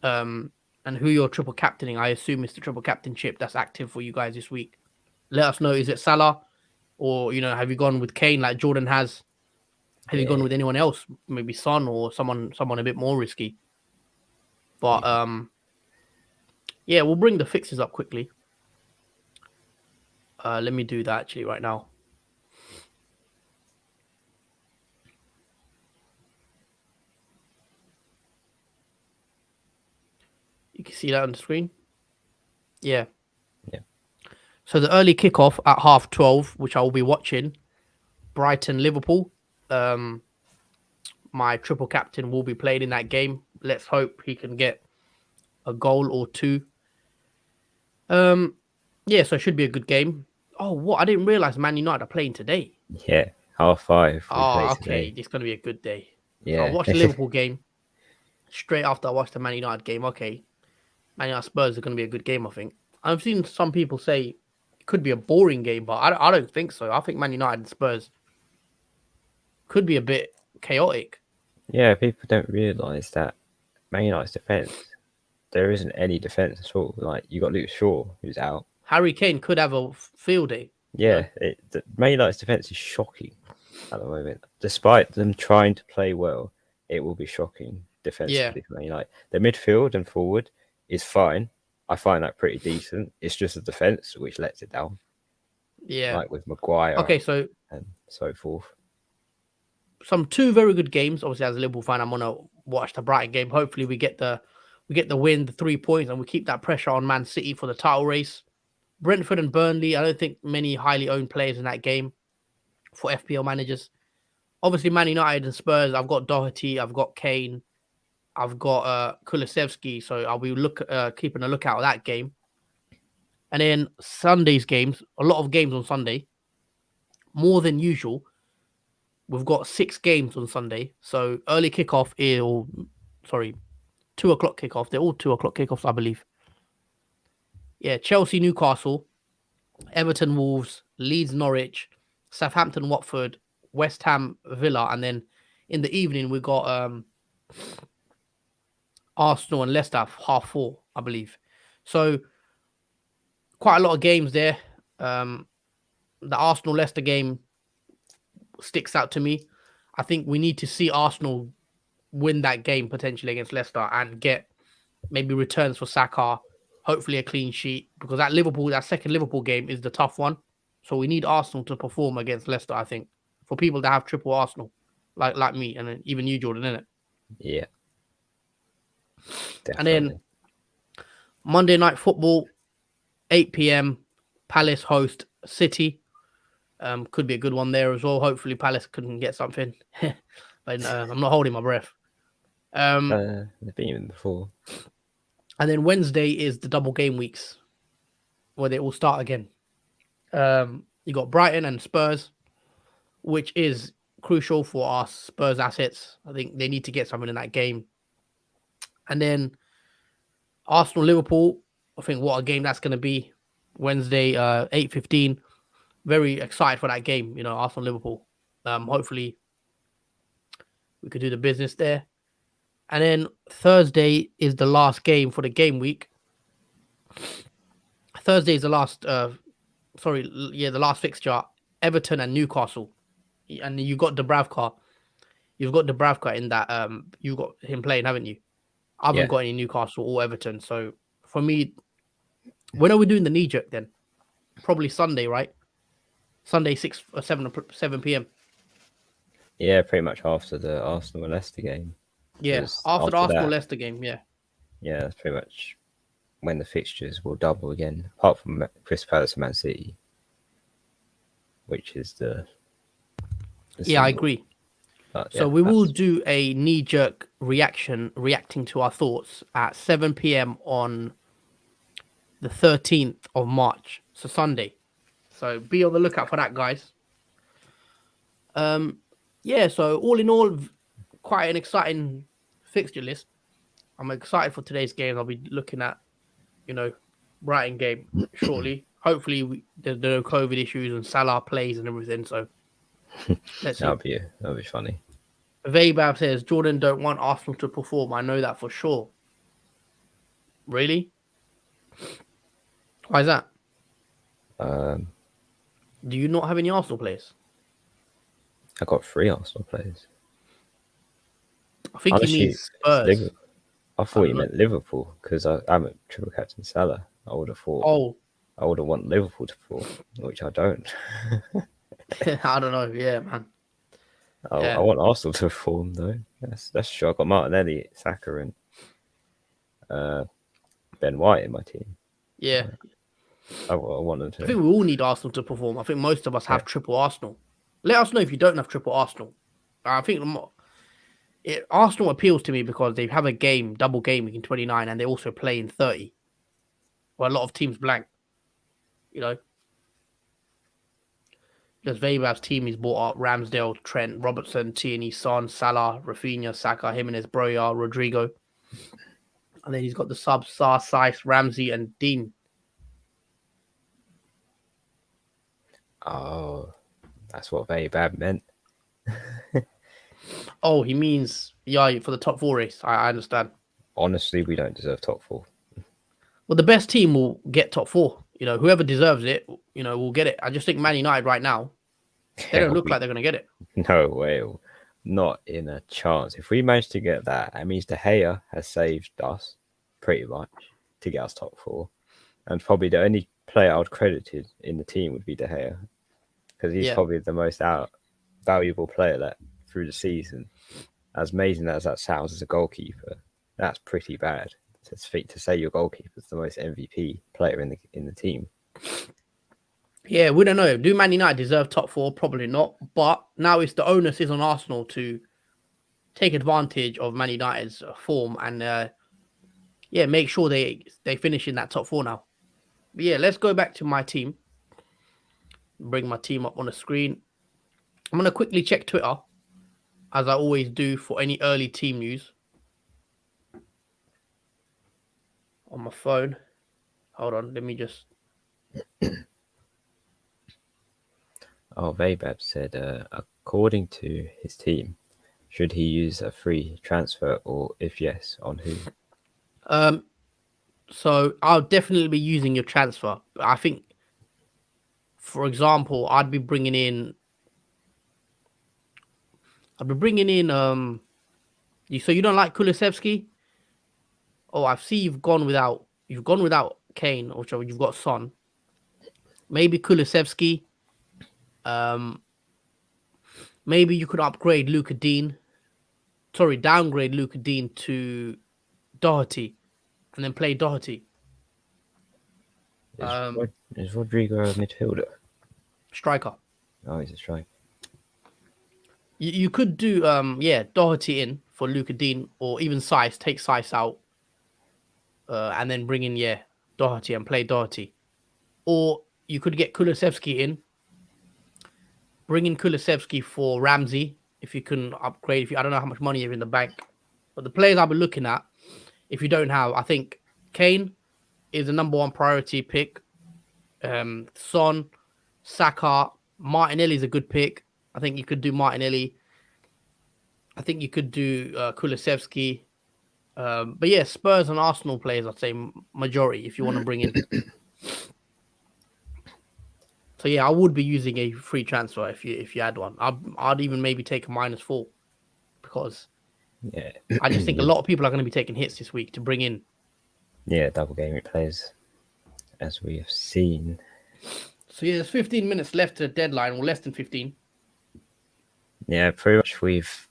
and who you're triple captaining. I assume it's the triple captain chip that's active for you guys this week. Let us know. Is it Salah? Or, have you gone with Kane like Jordan has? Have you gone with anyone else? Maybe Son or someone a bit more risky. But, yeah, we'll bring the fixes up quickly. Let me do that actually right now. You can see that on the screen. Yeah. So the early kickoff at 12:30, which I will be watching, Brighton Liverpool. My triple captain will be played in that game. Let's hope he can get a goal or 2. Yeah, so it should be a good game. Oh, what? I didn't realize Man United are playing today.
Yeah, 5:30.
Oh, okay. It's going to be a good day.
Yeah.
So I'll watch the Liverpool game straight after I watch the Man United game. Okay. Man United Spurs are going to be a good game, I think. I've seen some people say it could be a boring game, but I don't think so. I think Man United and Spurs could be a bit chaotic.
Yeah, people don't realise that Man United's defence, there isn't any defence at all. Like, you got Luke Shaw, who's out.
Harry Kane could have a field day.
Yeah, Man United's defence is shocking at the moment. Despite them trying to play well, it will be shocking defensively for Man United. The midfield and forward is fine. I find that pretty decent. It's just the defence which lets it down.
Yeah.
Like with Maguire and so forth.
Some 2 very good games. Obviously, as a Liverpool fan, I'm gonna watch the Brighton game. Hopefully, we get the win, the 3 points, and we keep that pressure on Man City for the title race. Brentford and Burnley. I don't think many highly owned players in that game for FPL managers. Obviously, Man United and Spurs. I've got Doherty. I've got Kane. I've got Qgvfzs. So I'll be keeping a lookout at that game. And then Sunday's games. A lot of games on Sunday. More than usual. We've got 6 games on Sunday. So early kickoff 2 o'clock kickoff. They're all 2 o'clock kickoffs, I believe. Yeah, Chelsea, Newcastle, Everton, Wolves, Leeds, Norwich, Southampton, Watford, West Ham, Villa, and then in the evening we got Arsenal and Leicester have 4:30, I believe. So quite a lot of games there. The Arsenal Leicester game sticks out to me. I think we need to see Arsenal win that game potentially against Leicester and get maybe returns for Saka, hopefully a clean sheet, because that second Liverpool game is the tough one. So we need Arsenal to perform against Leicester, I think, for people that have triple Arsenal, like me and even you, Jordan, innit?
Yeah,
And then
definitely.
Monday Night Football, 8 p.m. Palace host City. Could be a good one there as well. Hopefully Palace can get something. But I'm not holding my breath.
They've been even before.
And then Wednesday is the double game weeks where they all start again. You got Brighton and Spurs, which is crucial for our Spurs assets. I think they need to get something in that game. And then Arsenal Liverpool. I think what a game that's going to be. Wednesday, 8:15. Very excited for that game. You know, Arsenal Liverpool. Hopefully we could do the business there. And then Thursday is the last game for the game week. Thursday is the last. The last fixture. Everton and Newcastle. And you got Dubravka. You've got Dubravka in that. You got him playing, haven't you? I haven't
Yeah.
got any Newcastle or Everton. So for me, when are we doing the knee jerk then? Probably Sunday, right? Sunday 7 p.m.
Yeah, pretty much after the Arsenal and Leicester game.
Yeah,
'Cause
after the Arsenal
that,
Leicester game. Yeah,
yeah, that's pretty much when the fixtures will double again, apart from Crystal Palace and Man City, which is the
yeah, I
single.
agree.
But
So
yeah,
we will do a knee jerk reacting to our thoughts at 7 p.m. on the 13th of March. So Sunday. So be on the lookout for that, guys. Yeah. So all in all, quite an exciting fixture list. I'm excited for today's game. I'll be looking at, Brighton game shortly. Hopefully, there's no COVID issues and Salah plays and everything. So let's see.
that'll be funny.
Vaybab says Jordan don't want Arsenal to perform. I know that for sure. Really? Why is that?
Um,
Do you not have any Arsenal players?
I got 3 Arsenal players.
I think he
Unless
means
it's
Spurs.
Liverpool. I thought you
don't know.
meant Liverpool because I'm a triple captain Salah. I would have thought
Oh,
I would have want Liverpool to perform, which I don't.
I don't know. Yeah, man.
I
Yeah.
want Arsenal to perform though. That's true. I got Martinelli, Saka, and Ben White in my team.
Yeah.
I want them
I
to.
think we all need Arsenal to perform. I think most of us have triple Arsenal. Let us know if you don't have triple Arsenal. I think Arsenal appeals to me because they have a double game week in 29, and they also play in 30. Where a lot of teams blank. You know. Just Vebab's team is bought up Ramsdale, Trent, Robertson, Tierney, Son, Salah, Rafinha, Saka, Jimenez, Broya, Rodrigo. And then he's got the subs, Sar, Saiss, Ramsey, and Dean.
Oh, that's what very bad meant.
Oh, he means, for the top 4 race. I understand.
Honestly, we don't deserve top 4.
Well, the best team will get top 4. Whoever deserves it, will get it. I just think Man United right now, they don't look like they're going to get it.
No way. Not in a chance. If we manage to get that, it means De Gea has saved us pretty much to get us top 4. And probably the only player I'd credited in the team would be De Gea. Because he's probably the most valuable player that through the season. As amazing as that sounds as a goalkeeper, that's pretty bad. To say your goalkeeper is the most MVP player in the team.
Yeah, we don't know. Do Man United deserve top 4? Probably not. But now it's the onus is on Arsenal to take advantage of Man United's form and make sure they finish in that top 4 now. But yeah, let's go back to my team. Bring my team up on the screen. I'm going to quickly check Twitter, as I always do, for any early team news. On my phone. Hold on, let me just...
Vaybab said, according to his team, should he use a free transfer or if yes, on who?
So I'll definitely be using your transfer. I think, for example, I'd be bringing in you. So you don't like Kulusevski? Oh, I see you've gone without Kane, or you've got Son. Maybe Kulusevski. Um, maybe you could upgrade Luka Dean. Sorry, downgrade Luka Dean to Doherty, and then play Doherty.
Is Rodrigo a midfielder?
Striker.
Oh, he's a striker.
You could do Doherty in for Luka Dean, or even Sice, take Sice out, and then bring in Doherty and play Doherty. Or you could get Kulusevski in, bring in Kulusevski for Ramsey if you can upgrade. If you, I don't know how much money you have in the bank, but the players I'll be looking at, if you don't have, I think Kane is the number one priority pick. Son, Saka, Martinelli is a good pick. I think you could do Martinelli. I think you could do Kulusevski. But yeah, Spurs and Arsenal players, I'd say majority if you want to bring in. So yeah, I would be using a free transfer if you had one. I'd even maybe take a -4 because I just think a lot of people are going to be taking hits this week to bring in.
Yeah, double gameweek players, as we have seen.
So yeah, there's 15 minutes left to the deadline, or less than 15.
Yeah, pretty much we've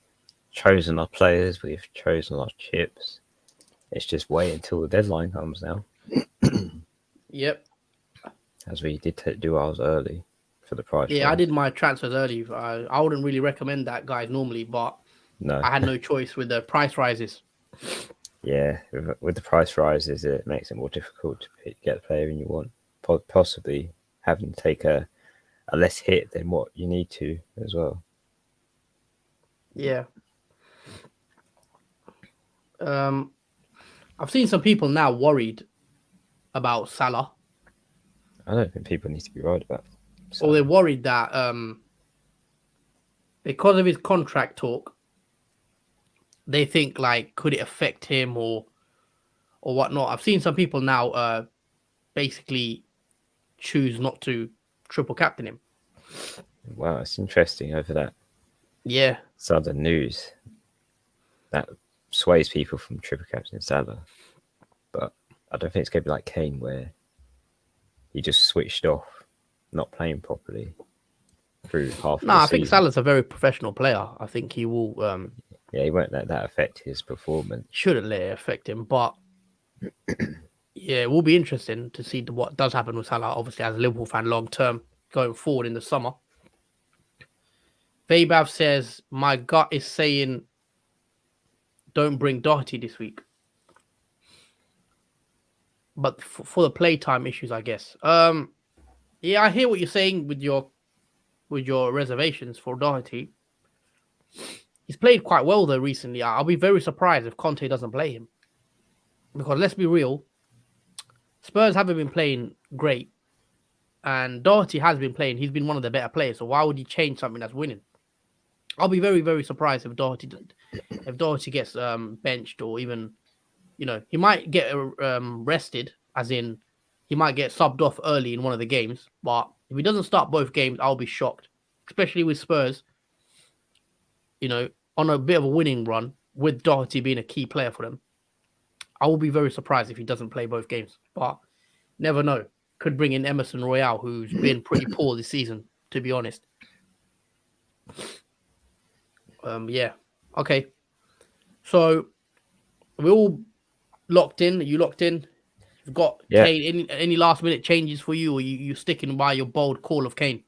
chosen our players, we've chosen our chips. It's just wait until the deadline comes now.
Yep.
As we did do ours early for the price.
Yeah, I did my transfers early. I wouldn't really recommend that, guys, normally, but
no,
I had no choice with the price rises.
Yeah, with the price rises, it makes it more difficult to get the player in you want. Possibly having to take a less hit than what you need to as well.
Yeah. I've seen some people now worried about Salah.
I don't think people need to be worried about Salah.
Or they're worried that because of his contract talk, they think like could it affect him or whatnot. I've seen some people now basically choose not to triple captain him.
Wow, it's interesting over that.
Yeah.
Sudden news that sways people from triple captain Salah. But I don't think it's going to be like Kane where he just switched off, not playing properly through half.
No, I think Salah's a very professional player. I think he will.
Yeah, he won't let that affect his performance.
Shouldn't let it affect him, but yeah, it will be interesting to see what does happen with Salah. Obviously, as a Liverpool fan, long term going forward in the summer. Vabav says my gut is saying don't bring Doherty this week, but for the playtime issues, I guess. Yeah, I hear what you're saying with your reservations for Doherty. He's played quite well though recently. I'll be very surprised if Conte doesn't play him, because let's be real, Spurs haven't been playing great, and Doherty has been playing. He's been one of the better players. So why would he change something that's winning? I'll be very, very surprised if Doherty gets benched, or even, he might get rested, as in he might get subbed off early in one of the games. But if he doesn't start both games, I'll be shocked, especially with Spurs, on a bit of a winning run with Doherty being a key player for them. I will be very surprised if he doesn't play both games, but never know. Could bring in Emerson Royale, who's been pretty poor this season, to be honest. Yeah. Okay. So we're all locked in. Are you locked in? You've got Kane. Any last minute changes for you, or you sticking by your bold call of Kane?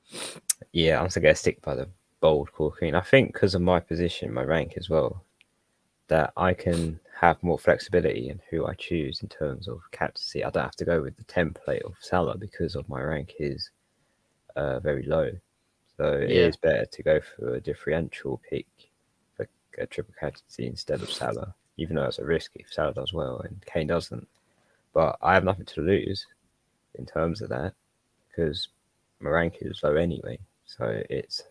Yeah, I'm still going to stick by the bold call of Kane. I think because of my position, my rank as well, that I can have more flexibility in who I choose in terms of captaincy. I don't have to go with the template of Salah because of my rank is very low. So it is better to go for a differential pick for a triple captaincy instead of Salah, even though it's a risk if Salah does well and Kane doesn't. But I have nothing to lose in terms of that because my rank is low anyway. So it's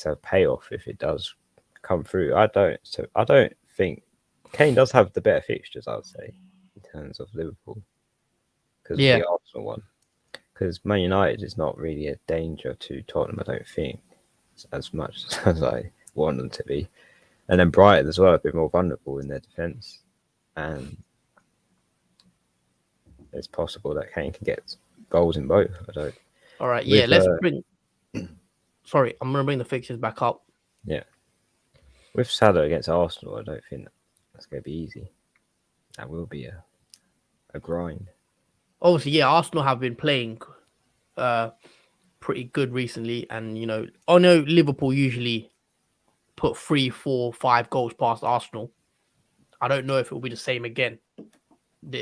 a payoff if it does come through. I don't think Kane does have the better fixtures, I would say. hands of Liverpool because of
Yeah.
the Arsenal one. Because Man United is not really a danger to Tottenham, I don't think, as much as I want them to be. And then Brighton as well, a bit more vulnerable in their defence. And it's possible that Kane can get goals in both. I don't.
All right. Yeah.
With
Let's bring. Sorry, I'm gonna bring the fixtures back up.
yeah, with Salah against Arsenal, I don't think that's going to be easy. That will be a grind.
Obviously, yeah, Arsenal have been playing pretty good recently, and I know Liverpool usually put 3, 4, 5 goals past Arsenal. I don't know if it will be the same again.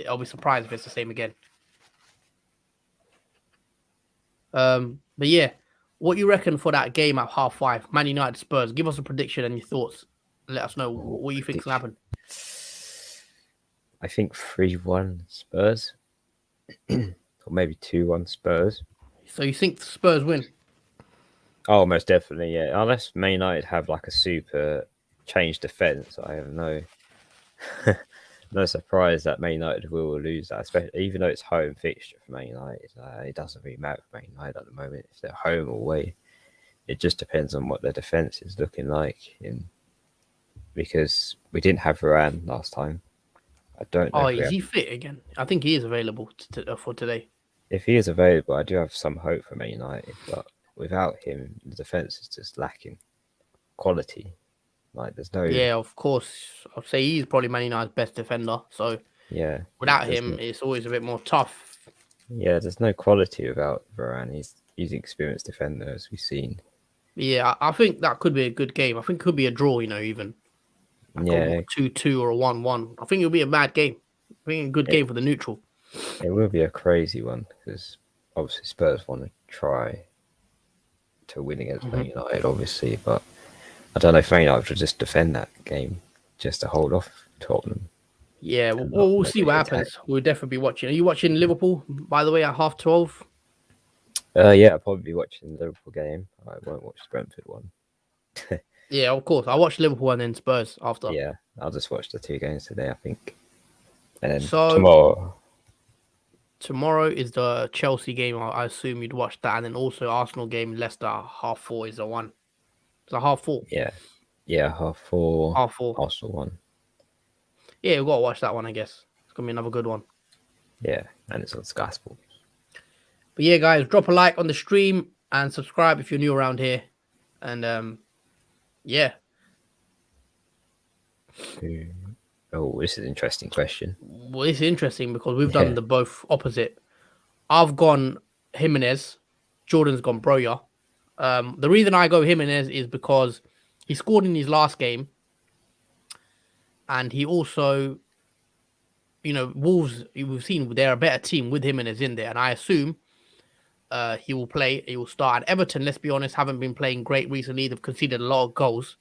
I'll be surprised if it's the same again. But yeah, what you reckon for that game at 5:30, Man United Spurs? Give us a prediction and your thoughts. Let us know what you think will happen.
I think 3-1 Spurs, or maybe 2-1 Spurs.
So you think the Spurs win?
Oh, most definitely, yeah. Unless Man United have like a super change defence, I have no surprise that Man United will lose that, especially even though it's home fixture for Man United. It doesn't really matter for Man United at the moment if they're home or away. It just depends on what their defence is looking like. Because we didn't have Varane last time. I don't know.
Oh, is he fit again? I think he is available for today.
If he is available, I do have some hope for Man United, but without him, the defence is just lacking quality. Like there's no.
Yeah, of course. I'd say he's probably Man United's best defender. So
Yeah.
without him, it's always a bit more tough.
Yeah, there's no quality without Varane. He's an experienced defender, as we've seen.
Yeah, I think that could be a good game. I think it could be a draw, even. Like a 2-2 or a 1-1. I think it'll be a mad game. I think a good game for the neutral.
It will be a crazy one because obviously Spurs want to try to win against Man United, obviously, but I don't know if Man United will just defend that game just to hold off Tottenham.
Yeah, we'll see what happens. We'll definitely be watching. Are you watching Liverpool, by the way, at 12:30?
Yeah, I'll probably be watching the Liverpool game. I won't watch the Brentford one.
Yeah, of course. I watched Liverpool and then Spurs after.
Yeah, I'll just watch the 2 games today, I think. And then
So, tomorrow is the Chelsea game. I assume you'd watch that. And then also Arsenal game, Leicester, 4:30 is the one. It's a 4:30.
Yeah, 4:30.
4:30.
Arsenal one.
Yeah, we've got to watch that one, I guess. It's going to be another good one.
Yeah, and it's on Sky Sports.
But yeah, guys, drop a like on the stream and subscribe if you're new around here. And yeah.
Oh, this is an interesting question.
Well, it's interesting because we've done the both opposite. I've gone Jimenez. Jordan's gone Broya. The reason I go Jimenez is because he scored in his last game. And he also, Wolves, we've seen they're a better team with Jimenez in there. And I assume he will play. He will start. And Everton, let's be honest, haven't been playing great recently. They've conceded a lot of goals.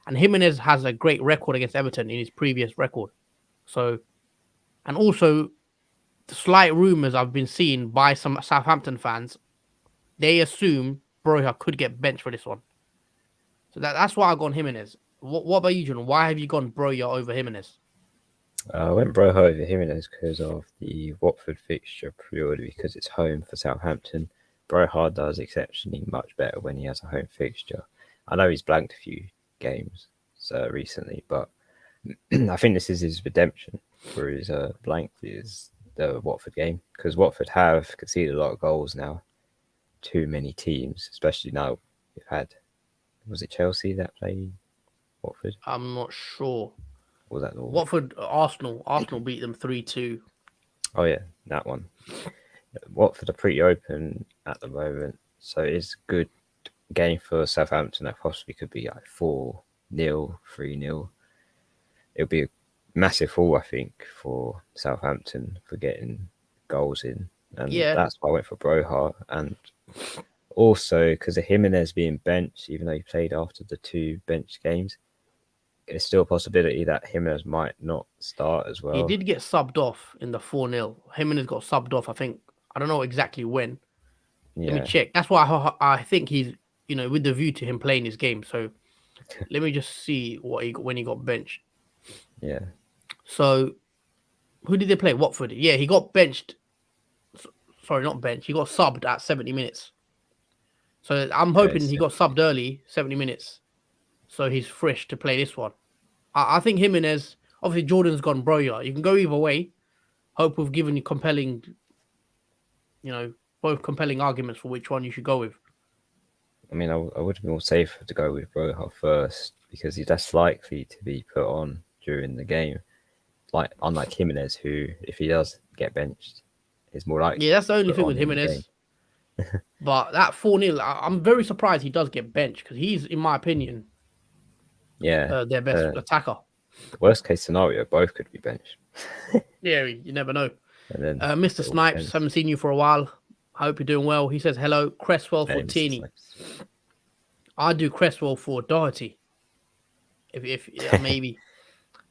And Jimenez has a great record against Everton in his previous record. So, and also, the slight rumours I've been seeing by some Southampton fans, they assume Broja could get benched for this one. So that's why I gone Jimenez. What about you, John? Why have you gone Broja over Jimenez?
I went Broja over Jimenez because of the Watford fixture, purely because it's home for Southampton. Broja does exceptionally much better when he has a home fixture. I know he's blanked a few games recently, but I think this is his redemption for his blank is the Watford game, because Watford have conceded a lot of goals now. Too many teams, especially now we've had, was it Chelsea that played Watford?
I'm not sure.
Was that Norwich?
Watford, Arsenal. Arsenal beat them 3-2.
Oh yeah, that one. Watford are pretty open at the moment, so it's a good game for Southampton. That possibly could be like 4-0, 3-0. It'll be a massive haul, I think, for Southampton for getting goals in, and that's why I went for Broja. And also because of Jimenez being benched, even though he played after the 2 bench games, it's still a possibility that Jimenez might not start as well.
He did get subbed off in the 4-0. Jimenez got subbed off, I think. I don't know exactly when.
Yeah.
Let me check. That's why I think he's, with the view to him playing his game. So let me just see when he got benched.
Yeah.
So Who did they play? Watford. Yeah, he got benched. Sorry, not benched. He got subbed at 70 minutes. So I'm
Okay,
hoping he got subbed early, 70 minutes. So he's fresh to play this one. I think Jimenez, obviously Jordan's gone Broya. You can go either way. Hope we've given you compelling, both compelling arguments for which one you should go with.
I mean, I would be more safer to go with Broha first because he's less likely to be put on during the game. Like unlike Jimenez, who, if he does get benched, is more likely.
Yeah, that's the only
put
thing
on
with
in the
Jimenez.
game.
But that 4-0, I'm very surprised he does get benched because he's, in my opinion,
Yeah,
their best attacker.
Worst case scenario, both could be benched.
Yeah, you never know.
And then
Mr.
it all
Snipes,
depends.
haven't seen you for a while. I hope you're doing well. He says hello. Cresswell for
Hey, Mr.
Tierney.
Snipes.
I'd do Cresswell for Doherty. If maybe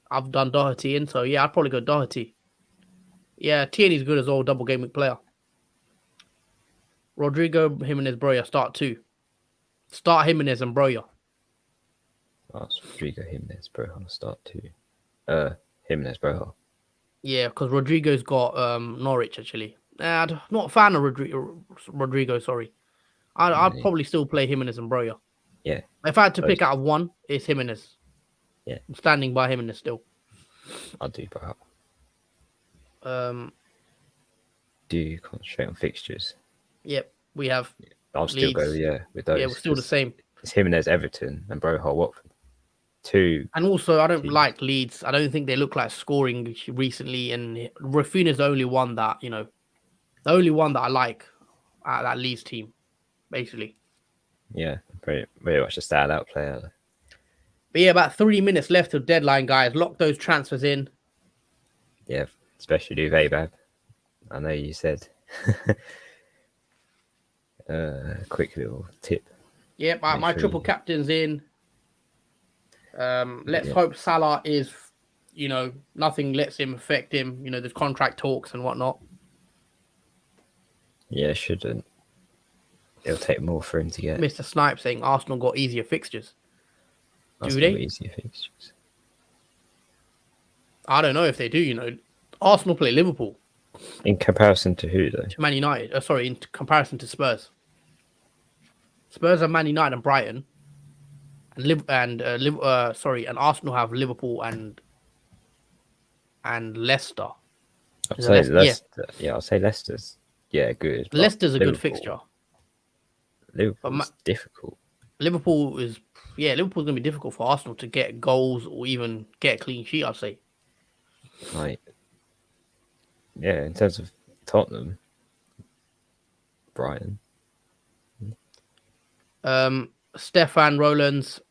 I've done Doherty in, so yeah, I'd probably go Doherty. Yeah, Tierney's good as all double game week player. Rodrigo, Jimenez, Broya, start 2. Start Jimenez and Broya.
That's Rodrigo Jimenez, Broha, start 2. Jimenez, Broha.
Yeah, because Rodrigo's got Norwich actually. I'm not a fan of Rodrigo. Sorry, I'd probably still play Jimenez and Broya.
Yeah.
If I had to pick out of one, it's Jimenez.
Yeah.
I'm standing by Jimenez still.
I'll do Broha.
Um.
Do you concentrate on fixtures?
Yep, we have.
I'll still go, with those.
Yeah, we're still the same.
It's Jimenez, Everton, and Broha, Watford. 2.
And also, I don't like Leeds. I don't think they look like scoring recently. And Rafinha's the only one that, the only one that I like at that Leeds team, basically.
Yeah, very much a standout player.
But yeah, about 3 minutes left till deadline, guys. Lock those transfers in.
Yeah, especially do Vabab. I know you said. Quick little tip.
Yep, my triple captain's in. Let's hope Salah is, nothing lets him affect him. There's contract talks and whatnot.
Yeah, it shouldn't. It'll take more for him to get.
Mr. Snipe saying Arsenal got easier fixtures.
Do they? Easier fixtures.
I don't know if they do. Arsenal play Liverpool.
In comparison to who, though?
To Man United. In comparison to Spurs. Spurs have Man United and Brighton. And Arsenal have Liverpool and Leicester.
I'd say Leicester. Yeah, I'll say Leicester's. Yeah, good.
Leicester's a good fixture.
Liverpool's difficult.
Liverpool's going to be difficult for Arsenal to get goals or even get a clean sheet, I'd say.
Right. Yeah, in terms of Tottenham, Brighton.
Stefan Rowlands,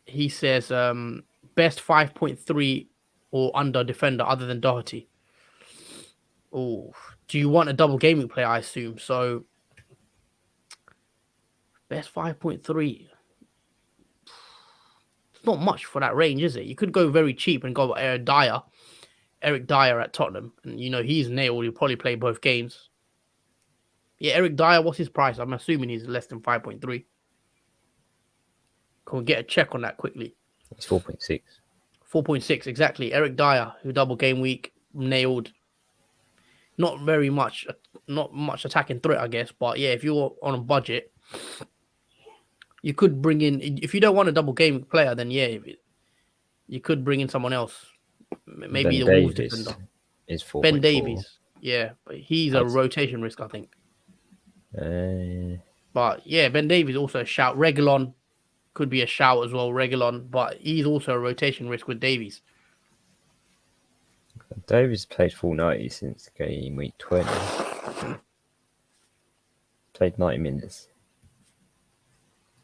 he says best 5.3 or under defender other than Doherty. Oh, do you want a double gaming player? I assume so. Best 5.3. It's not much for that range, is it? You could go very cheap and go Eric Dyer at Tottenham, and he's nailed. He'll probably play both games. Yeah, Eric Dyer, what's his price? I'm assuming he's less than 5.3. Can we get a check on that quickly?
It's 4.6.
4.6, exactly. Eric Dyer, who double game week, nailed. Not much attacking threat, I guess. But yeah, if you're on a budget, you could bring in, if you don't want a double game player, then yeah, you could bring in someone else. Maybe the Wolves defender.
Is 4.4.
Ben Davies. Yeah, but he's a rotation risk, I think. But yeah, Ben Davies also a shout. Reguilon could be a shout as well, Reguilon, but he's also a rotation risk with Davies.
Davies played full 90 since game week 20. Played 90 minutes.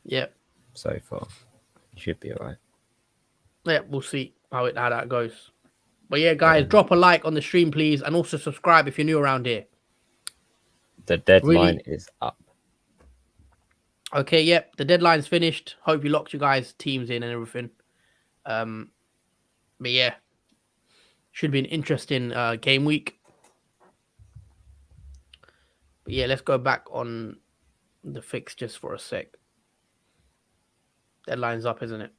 Yep.
So far. He should be alright.
Yeah, we'll see how that goes. But yeah, guys, drop a like on the stream, please, and also subscribe if you're new around here.
The deadline is up.
Okay, yep, the deadline's finished. Hope you locked your guys' teams in and everything. But yeah, should be an interesting game week. But yeah, let's go back on the fixtures for a sec. Deadline's up, isn't it?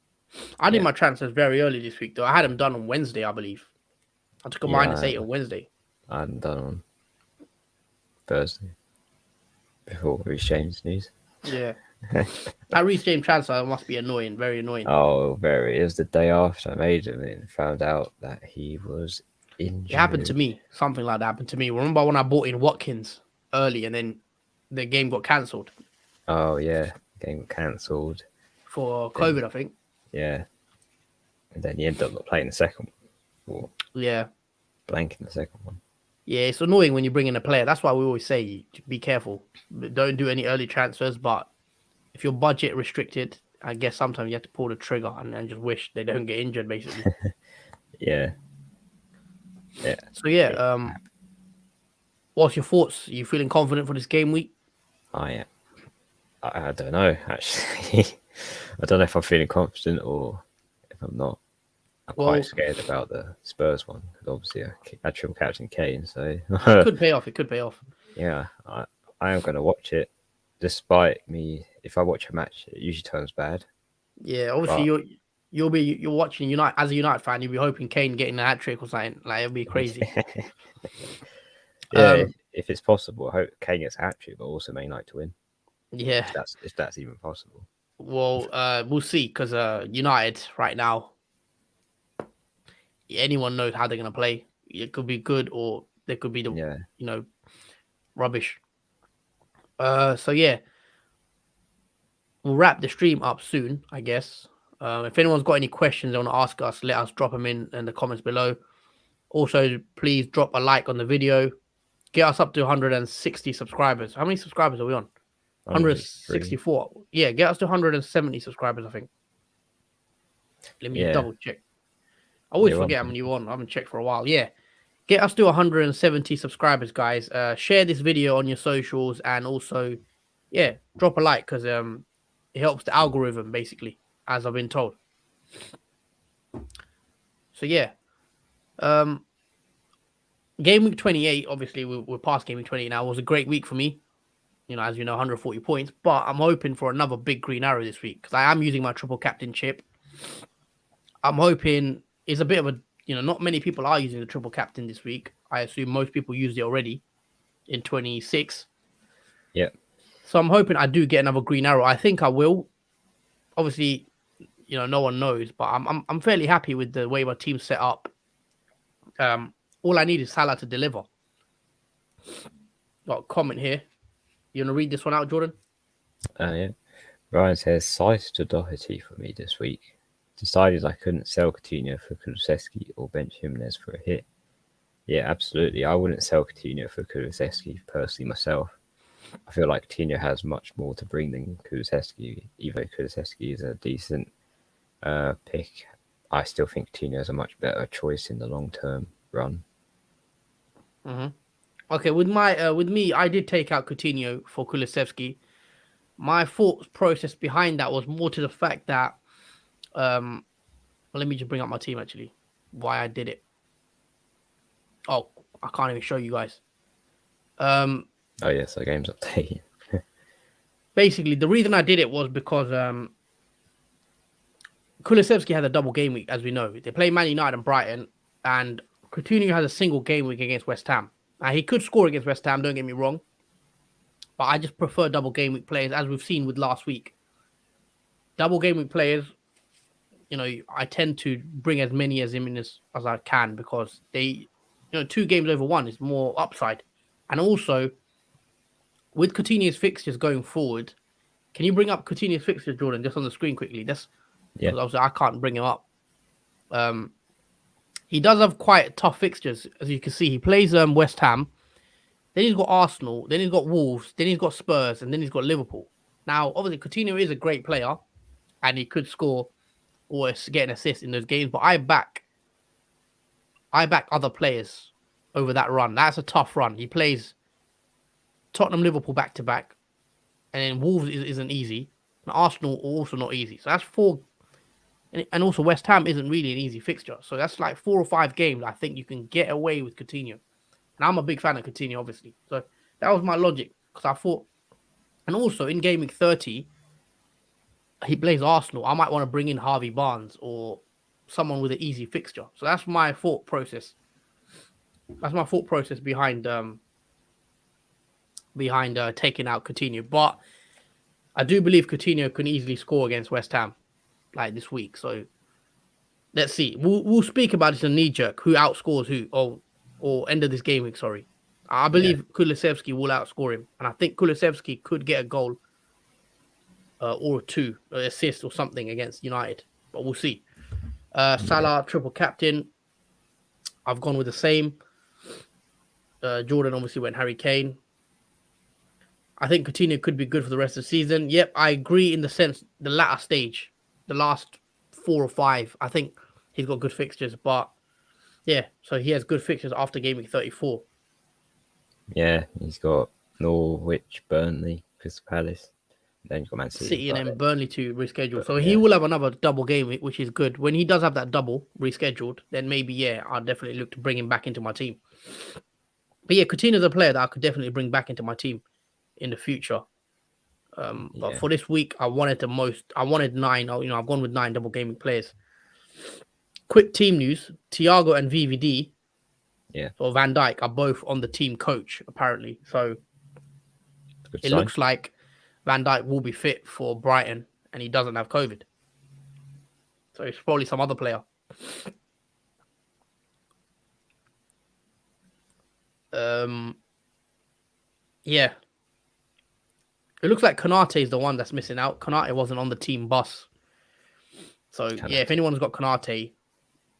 I did my transfers very early this week, though. I had them done on Wednesday, I believe. I took a -8 on Wednesday.
I hadn't done on Thursday before Reece James news.
Yeah. That Reece James transfer must be annoying, very annoying.
Oh, very. It was the day after I made him and found out that he was injured.
It happened to me. Something like that happened to me. Remember when I bought in Watkins early and then the game got cancelled?
Oh, yeah. Game got cancelled.
For COVID, I think.
Yeah. And then you end up not playing the second one. Or
Yeah.
blanking the second one.
Yeah, it's annoying when you bring in a player. That's why we always say, be careful. Don't do any early transfers. But if you're budget restricted, I guess sometimes you have to pull the trigger and just wish they don't get injured, basically.
Yeah. Yeah.
So, yeah. What's your thoughts? Are you feeling confident for this game week?
I don't know, actually. I don't know if I'm feeling confident or if I'm not. I'm quite scared about the Spurs one because obviously I triple captain Kane, so
it could pay off. It could pay off.
Yeah, I am going to watch it, despite me. If I watch a match, it usually turns bad.
Yeah, obviously you're watching United as a United fan. You'll be hoping Kane getting a hat trick or something. Like it'll be crazy.
Yeah, if it's possible, I hope Kane gets a hat trick, but also Man United to win.
Yeah,
if that's even possible.
Well, we'll see because United right now, anyone knows how they're gonna play. It could be good or they could be rubbish. So yeah, we'll wrap the stream up soon, I guess. If anyone's got any questions they want to ask us, let us drop them in the comments below. Also, please drop a like on the video. Get us up to 160 subscribers. How many subscribers are we on? 164. Yeah, get us to 170 subscribers, I think. Let me double check. I always forget how many you're on. I haven't checked for a while. Yeah. Get us to 170 subscribers, guys. Share this video on your socials and also, drop a like because it helps the algorithm, basically, as I've been told. So, yeah. Game week 28, obviously, we're past game week 28 now. It was a great week for me. As you know, 140 points. But I'm hoping for another big green arrow this week because I am using my triple captain chip. I'm hoping it's a bit of a, not many people are using the triple captain this week. I assume most people used it already in 26.
Yeah.
So I'm hoping I do get another green arrow. I think I will. Obviously, no one knows, but I'm fairly happy with the way my team's set up. All I need is Salah to deliver. Got a comment here. You want to read this one out, Jordan?
Yeah. Ryan says, size to Doherty for me this week. Decided I couldn't sell Coutinho for Kulusevski or bench Jimenez for a hit. Yeah, absolutely. I wouldn't sell Coutinho for Kulusevski personally myself. I feel like Coutinho has much more to bring than Kulusevski. Even though Kulusevski is a decent pick, I still think Coutinho is a much better choice in the long-term run.
Mm-hmm. Okay, with me, I did take out Coutinho for Kulusevski. My thought process behind that was more to the fact that, let me just bring up my team actually, why I did it. Oh, I can't even show you guys.
Oh yeah, so game's update.
Basically, the reason I did it was because Kulusevski had a double game week, as we know. They play Man United and Brighton, and Coutinho has a single game week against West Ham. Now, he could score against West Ham, don't get me wrong. But I just prefer double game week players, as we've seen with last week. Double game week players, I tend to bring as many as him in as I can because they, 2 games over 1 is more upside. And also, with Coutinho's fixtures going forward, can you bring up Coutinho's fixtures, Jordan, just on the screen quickly? Because obviously I can't bring him up. He does have quite tough fixtures, as you can see. He plays West Ham, then he's got Arsenal, then he's got Wolves, then he's got Spurs, and then he's got Liverpool. Now, obviously, Coutinho is a great player, and he could score or get an assist in those games, but I back other players over that run. That's a tough run. He plays Tottenham, Liverpool back-to-back, and then Wolves isn't easy, and Arsenal also not easy. So that's 4. And also West Ham isn't really an easy fixture. So that's like 4 or 5 games I think you can get away with Coutinho. And I'm a big fan of Coutinho, obviously. So that was my logic. Because I thought... And also, in Game Week 30, he plays Arsenal. I might want to bring in Harvey Barnes or someone with an easy fixture. So that's my thought process. That's my thought process behind taking out Coutinho. But I do believe Coutinho can easily score against West Ham like this week. So let's see. We'll speak about it in knee jerk. Who outscores who? Or end of this game week. Sorry, I
Yeah,
believe Kulusevski will outscore him, and I think Kulusevski could get a goal or two, assist or something against United. But we'll see.
yeah,
Salah triple captain. I've gone with the same. Jordan obviously went Harry Kane. I think Coutinho could be good for the rest of the season. Yep, I agree in the sense the latter stage, the last 4 or 5. I think he's got good fixtures, but yeah, so he has good fixtures after game week 34.
yeah. He's got Norwich, Burnley, Crystal Palace. Then you've got Man City.
City and
But,
then Burnley to reschedule. So he
yeah,
will have another double game week, which is good. When he does have that double rescheduled, then maybe, yeah, I'll definitely look to bring him back into my team. But yeah, Coutinho's a player that I could definitely bring back into my team in the future. But
yeah,
for this week, I wanted 9. I've gone with 9 double gaming players. Quick team news: Thiago and VVD
yeah.
or Van Dijk are both on the team coach apparently. So
Good
it
sign.
looks like Van Dijk will be fit for Brighton, and he doesn't have COVID. So it's probably some other player. Yeah, it looks like Konate is the one that's missing out. Konate wasn't on the team bus. So yeah, if anyone's got Konate,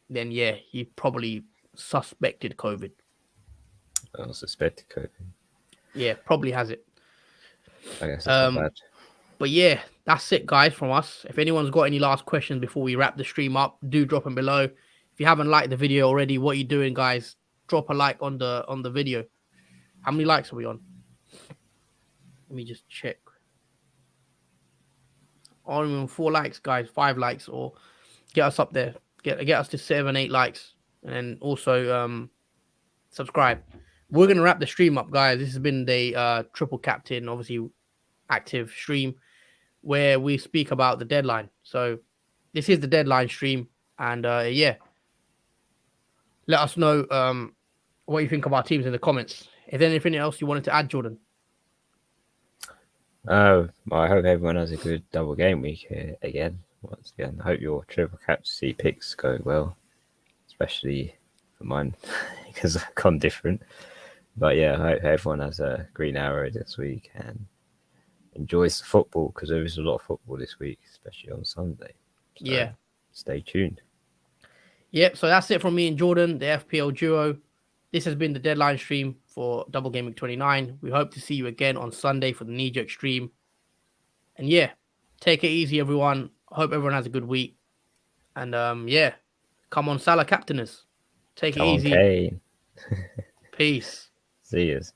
then yeah, he probably suspected COVID.
I suspected COVID.
Yeah, probably has it.
I guess that's not bad.
But yeah, that's it, guys, from us. If anyone's got any last questions before we wrap the stream up, do drop them below. If you haven't liked the video already, what are you doing, guys? Drop a like on the video. How many likes are we on? Let me just check. On 4 likes, guys, 5 likes, or get us up there. Get us to 7, 8 likes, and then also subscribe. We're gonna wrap the stream up, guys. This has been the triple captain, obviously active stream where we speak about the deadline. So this is the deadline stream, and yeah, let us know what you think of our teams in the comments. Is there anything else you wanted to add, Jordan?
Well, I hope everyone has a good double game week here again. Once again, I hope your triple captaincy picks go well, especially for mine because I've gone different. But yeah, I hope everyone has a green arrow this week and enjoys the football because there is a lot of football this week, especially on Sunday. So
Yeah.
stay tuned.
Yep. So that's it from me and Jordan, the FPL duo. This has been the deadline stream for Double Gaming 29. We hope to see you again on Sunday for the knee jerk stream. And yeah, take it easy, everyone. Hope everyone has a good week. And yeah, come on, Salah captainers. Take it
Come on,
easy.
Kane.
Peace.
See yous.